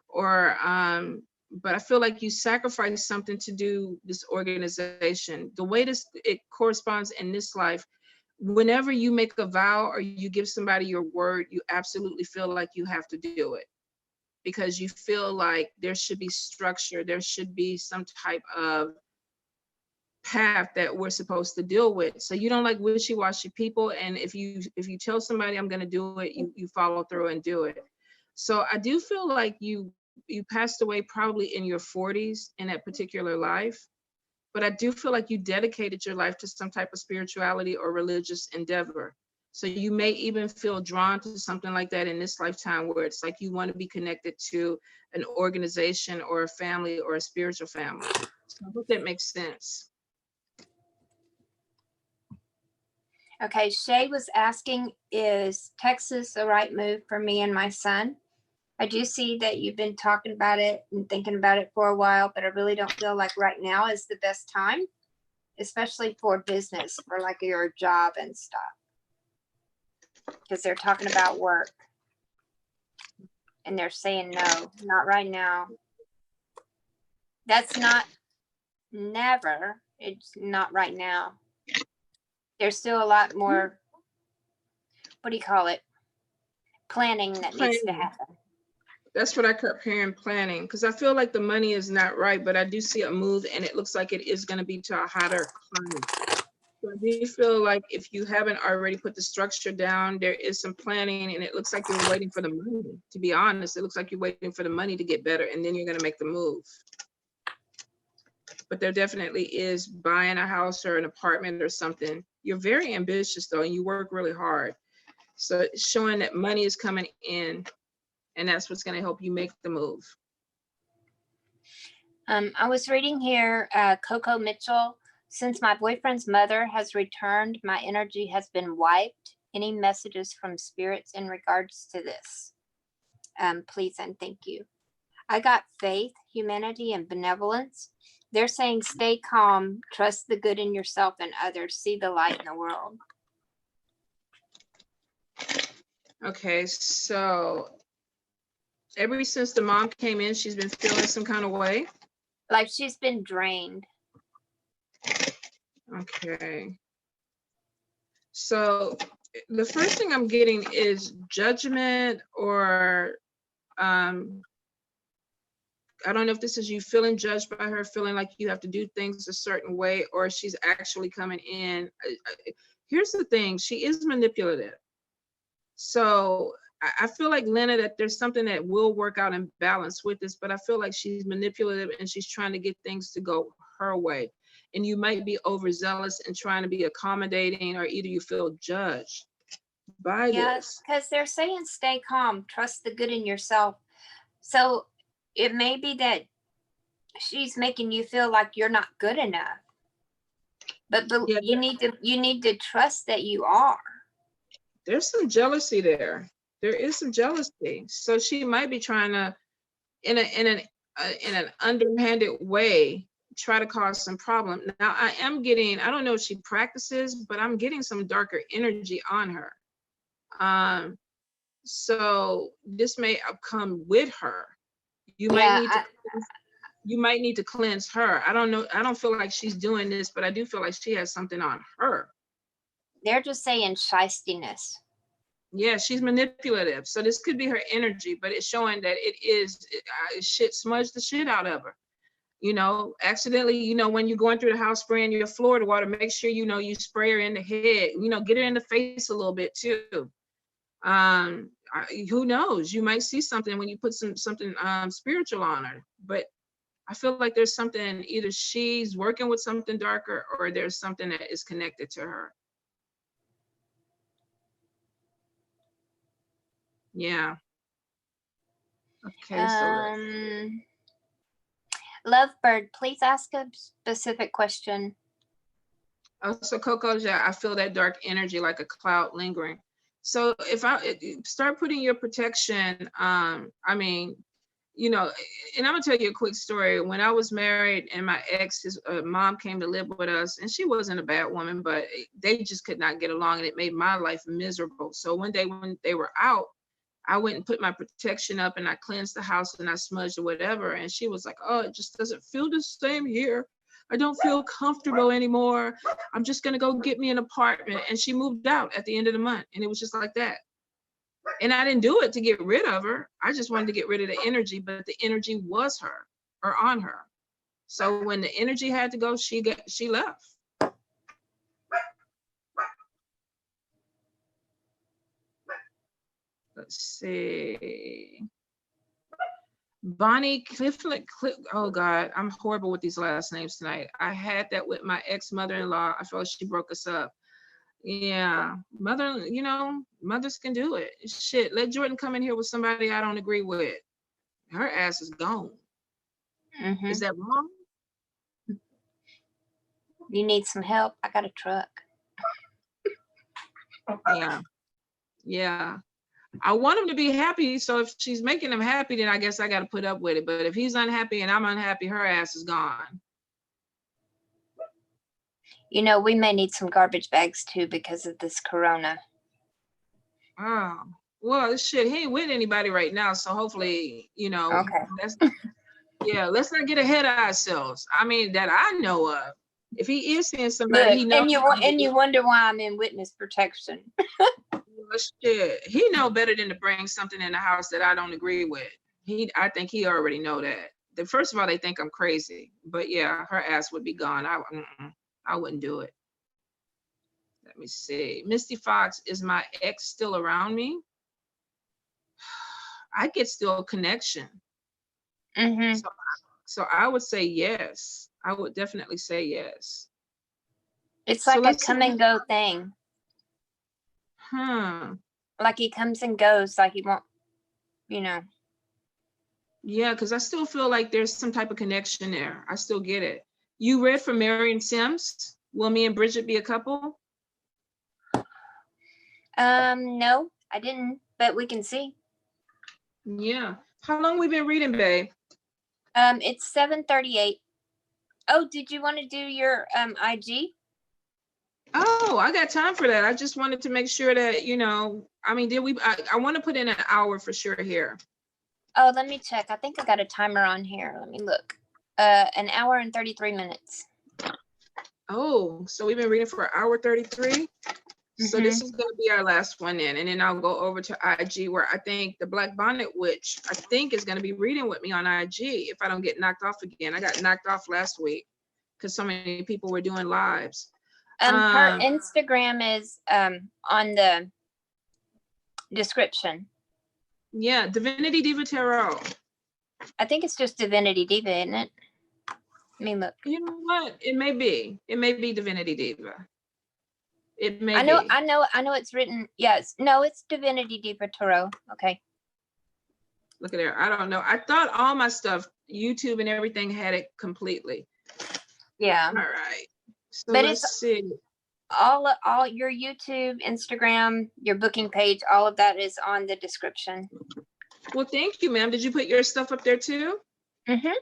[SPEAKER 2] or, but I feel like you sacrificed something to do this organization. The way it corresponds in this life, whenever you make a vow or you give somebody your word, you absolutely feel like you have to do it because you feel like there should be structure. There should be some type of path that we're supposed to deal with. So you don't like wishy-washy people. And if you tell somebody I'm going to do it, you follow through and do it. So I do feel like you passed away probably in your 40s in that particular life. But I do feel like you dedicated your life to some type of spirituality or religious endeavor. So you may even feel drawn to something like that in this lifetime, where it's like you want to be connected to an organization or a family or a spiritual family. So I hope that makes sense.
[SPEAKER 1] Okay, Shay was asking, is Texas the right move for me and my son? I do see that you've been talking about it and thinking about it for a while, but I really don't feel like right now is the best time, especially for business, for like your job and stuff. Because they're talking about work. And they're saying no, not right now. That's not never. It's not right now. There's still a lot more, what do you call it? Planning that needs to happen.
[SPEAKER 2] That's what I kept hearing, planning, because I feel like the money is not right, but I do see a move and it looks like it is going to be to a hotter climate. So I do feel like if you haven't already put the structure down, there is some planning and it looks like you're waiting for the money. To be honest, it looks like you're waiting for the money to get better and then you're going to make the move. But there definitely is buying a house or an apartment or something. You're very ambitious though, and you work really hard. So it's showing that money is coming in and that's what's going to help you make the move.
[SPEAKER 1] I was reading here, Coco Mitchell, since my boyfriend's mother has returned, my energy has been wiped. Any messages from spirits in regards to this? Please and thank you. I got faith, humanity, and benevolence. They're saying stay calm, trust the good in yourself and others, see the light in the world.
[SPEAKER 2] Okay, so ever since the mom came in, she's been feeling some kind of way?
[SPEAKER 1] Like she's been drained.
[SPEAKER 2] Okay. So the first thing I'm getting is judgment or I don't know if this is you feeling judged by her, feeling like you have to do things a certain way, or she's actually coming in. here's the thing, she is manipulative. So I feel like, Lynna, that there's something that will work out in balance with this, but I feel like she's manipulative and she's trying to get things to go her way. And you might be overzealous and trying to be accommodating, or either you feel judged by this.
[SPEAKER 1] Because they're saying stay calm, trust the good in yourself. So it may be that she's making you feel like you're not good enough. But
[SPEAKER 2] Yeah,
[SPEAKER 1] you need to trust that you are.
[SPEAKER 2] There's some jealousy there. There is some jealousy. So she might be trying to, in an underhanded way, try to cause some problem. Now I am getting, I don't know if she practices, but I'm getting some darker energy on her. So this may come with her. You might need to cleanse her. I don't know. I don't feel like she's doing this, but I do feel like she has something on her.
[SPEAKER 1] They're just saying shystiness.
[SPEAKER 2] Yeah, she's manipulative. So this could be her energy, but it's showing that it is shit smudged the shit out of her. You know, accidentally, you know, when you're going through the house spraying your Florida water, make sure, you know, you spray her in the head, you know, get her in the face a little bit too. Who knows? You might see something when you put something spiritual on her, but I feel like there's something, either she's working with something darker or there's something that is connected to her. Yeah. Okay, so
[SPEAKER 1] Lovebird, please ask a specific question.
[SPEAKER 2] Oh, so Coco, yeah, I feel that dark energy like a cloud lingering. So if I start putting your protection, I mean, you know, and I'm gonna tell you a quick story. When I was married and my ex, his mom came to live with us, and she wasn't a bad woman, but they just could not get along, and it made my life miserable. So one day when they were out, I went and put my protection up and I cleansed the house and I smudged or whatever. And she was like, oh, it just doesn't feel the same here. I don't feel comfortable anymore. I'm just gonna go get me an apartment. And she moved out at the end of the month. And it was just like that. And I didn't do it to get rid of her. I just wanted to get rid of the energy, but the energy was her or on her. So when the energy had to go, she left. Let's see. Bonnie Clifford. Oh God, I'm horrible with these last names tonight. I had that with my ex-mother-in-law. I felt she broke us up. Yeah, mother, you know, mothers can do it. Shit, let Jordan come in here with somebody I don't agree with. Her ass is gone. Mm-hmm. Is that wrong?
[SPEAKER 1] You need some help? I got a truck.
[SPEAKER 2] Yeah. Yeah. I want him to be happy. So if she's making him happy, then I guess I got to put up with it. But if he's unhappy and I'm unhappy, her ass is gone.
[SPEAKER 1] You know, we may need some garbage bags too because of this corona.
[SPEAKER 2] Oh, well, shit, he ain't with anybody right now. So hopefully, you know, okay. Let's not get ahead of ourselves. I mean, that I know of. If he is seeing somebody,
[SPEAKER 1] look,
[SPEAKER 2] he knows.
[SPEAKER 1] And you wonder why I'm in witness protection.
[SPEAKER 2] Well, shit, he know better than to bring something in the house that I don't agree with. I think he already know that. First of all, they think I'm crazy, but yeah, her ass would be gone. I wouldn't do it. Let me see. Misty Fox, is my ex still around me? I get still a connection. Mm-hmm. So I would say yes. I would definitely say yes.
[SPEAKER 1] It's like a come and go thing. Like he comes and goes, like he won't, you know.
[SPEAKER 2] Yeah, because I still feel like there's some type of connection there. I still get it. You read for Marion Sims? Will me and Bridget be a couple?
[SPEAKER 1] No, I didn't, but we can see.
[SPEAKER 2] Yeah. How long we been reading, babe?
[SPEAKER 1] It's 7:38. Oh, did you want to do your IG?
[SPEAKER 2] Oh, I got time for that. I just wanted to make sure that, you know, I mean, I want to put in an hour for sure here.
[SPEAKER 1] Oh, let me check. I think I got a timer on here. Let me look. An hour and 33 minutes.
[SPEAKER 2] Oh, so we've been reading for an hour 33. Mm-hmm. So this is going to be our last one then. And then I'll go over to IG, where I think the Black Bonnet Witch, I think, is going to be reading with me on IG if I don't get knocked off again. I got knocked off last week because so many people were doing lives.
[SPEAKER 1] Her Instagram is on the description.
[SPEAKER 2] Yeah, Divinity Diva Tarot.
[SPEAKER 1] I think it's just Divinity Diva, isn't it? Let me look.
[SPEAKER 2] You know what? It may be. It may be Divinity Diva. It may
[SPEAKER 1] I know
[SPEAKER 2] be.
[SPEAKER 1] it's written. Yes. No, it's Divinity Diva Tarot. Okay.
[SPEAKER 2] Look at there. I don't know. I thought all my stuff, YouTube and everything, had it completely.
[SPEAKER 1] Yeah.
[SPEAKER 2] All right. So
[SPEAKER 1] but
[SPEAKER 2] let's see.
[SPEAKER 1] All your YouTube, Instagram, your booking page, all of that is on the description.
[SPEAKER 2] Well, thank you, ma'am. Did you put your stuff up there too?
[SPEAKER 1] Mm-hmm.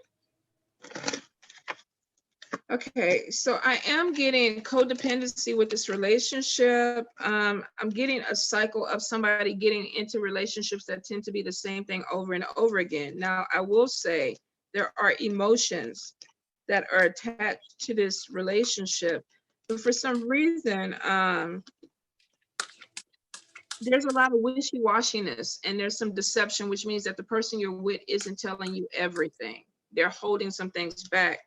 [SPEAKER 2] Okay, so I am getting codependency with this relationship. I'm getting a cycle of somebody getting into relationships that tend to be the same thing over and over again. Now, I will say there are emotions that are attached to this relationship, but for some reason, there's a lot of wishy-washiness and there's some deception, which means that the person you're with isn't telling you everything. They're holding some things back.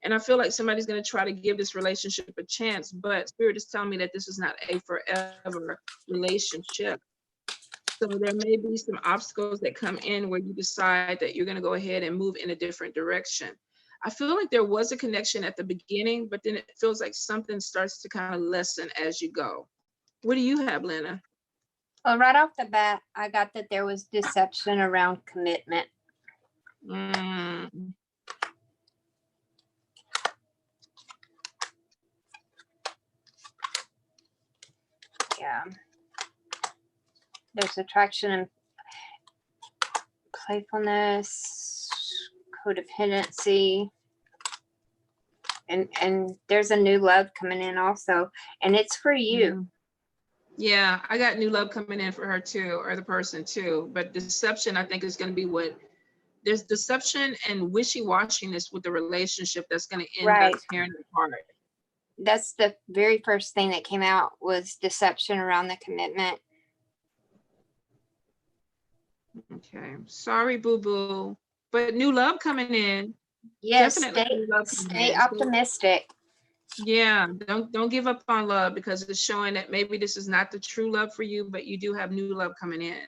[SPEAKER 2] And I feel like somebody's going to try to give this relationship a chance, but Spirit is telling me that this is not a forever relationship. So there may be some obstacles that come in where you decide that you're going to go ahead and move in a different direction. I feel like there was a connection at the beginning, but then it feels like something starts to kind of lessen as you go. What do you have, Lynna?
[SPEAKER 1] Well, right off the bat, I got that there was deception around commitment. Yeah. There's attraction and playfulness, codependency, and there's a new love coming in also, and it's for you.
[SPEAKER 2] Yeah, I got new love coming in for her too, or the person too. But deception, I think, is going to be what there's deception and wishy-washiness with the relationship that's going to end up tearing it apart.
[SPEAKER 1] That's the very first thing that came out was deception around the commitment.
[SPEAKER 2] Okay, sorry, boo-boo, but new love coming in.
[SPEAKER 1] Yes,
[SPEAKER 2] definitely new love
[SPEAKER 1] stay optimistic.
[SPEAKER 2] Yeah, don't give up on love, because it's showing that maybe this is not the true love for you, but you do have new love coming in.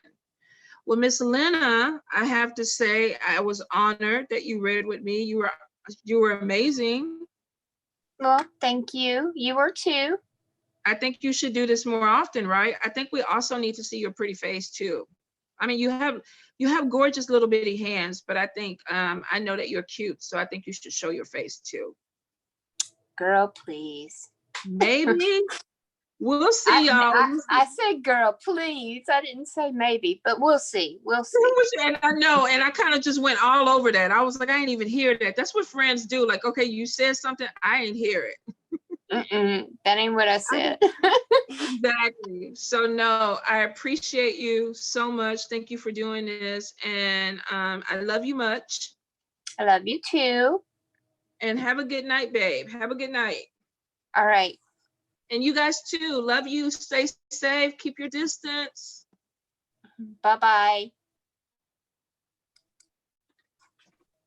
[SPEAKER 2] Well, Miss Lynna, I have to say I was honored that you read with me. You were amazing.
[SPEAKER 1] Well, thank you. You were too.
[SPEAKER 2] I think you should do this more often, right? I think we also need to see your pretty face too. I mean, you have gorgeous little bitty hands, but I think I know that you're cute, so I think you should show your face too.
[SPEAKER 1] Girl, please.
[SPEAKER 2] Maybe. We'll see, y'all.
[SPEAKER 1] I said, girl, please. I didn't say maybe, but we'll see. We'll see.
[SPEAKER 2] And I know, and I kind of just went all over that. I was like, I ain't even hear that. That's what friends do. Like, okay, you said something, I ain't hear it.
[SPEAKER 1] That ain't what I said.
[SPEAKER 2] Exactly. So no, I appreciate you so much. Thank you for doing this. And I love you much.
[SPEAKER 1] I love you too.
[SPEAKER 2] And have a good night, babe. Have a good night.
[SPEAKER 1] All right.
[SPEAKER 2] And you guys too. Love you. Stay safe. Keep your distance.
[SPEAKER 1] Bye-bye.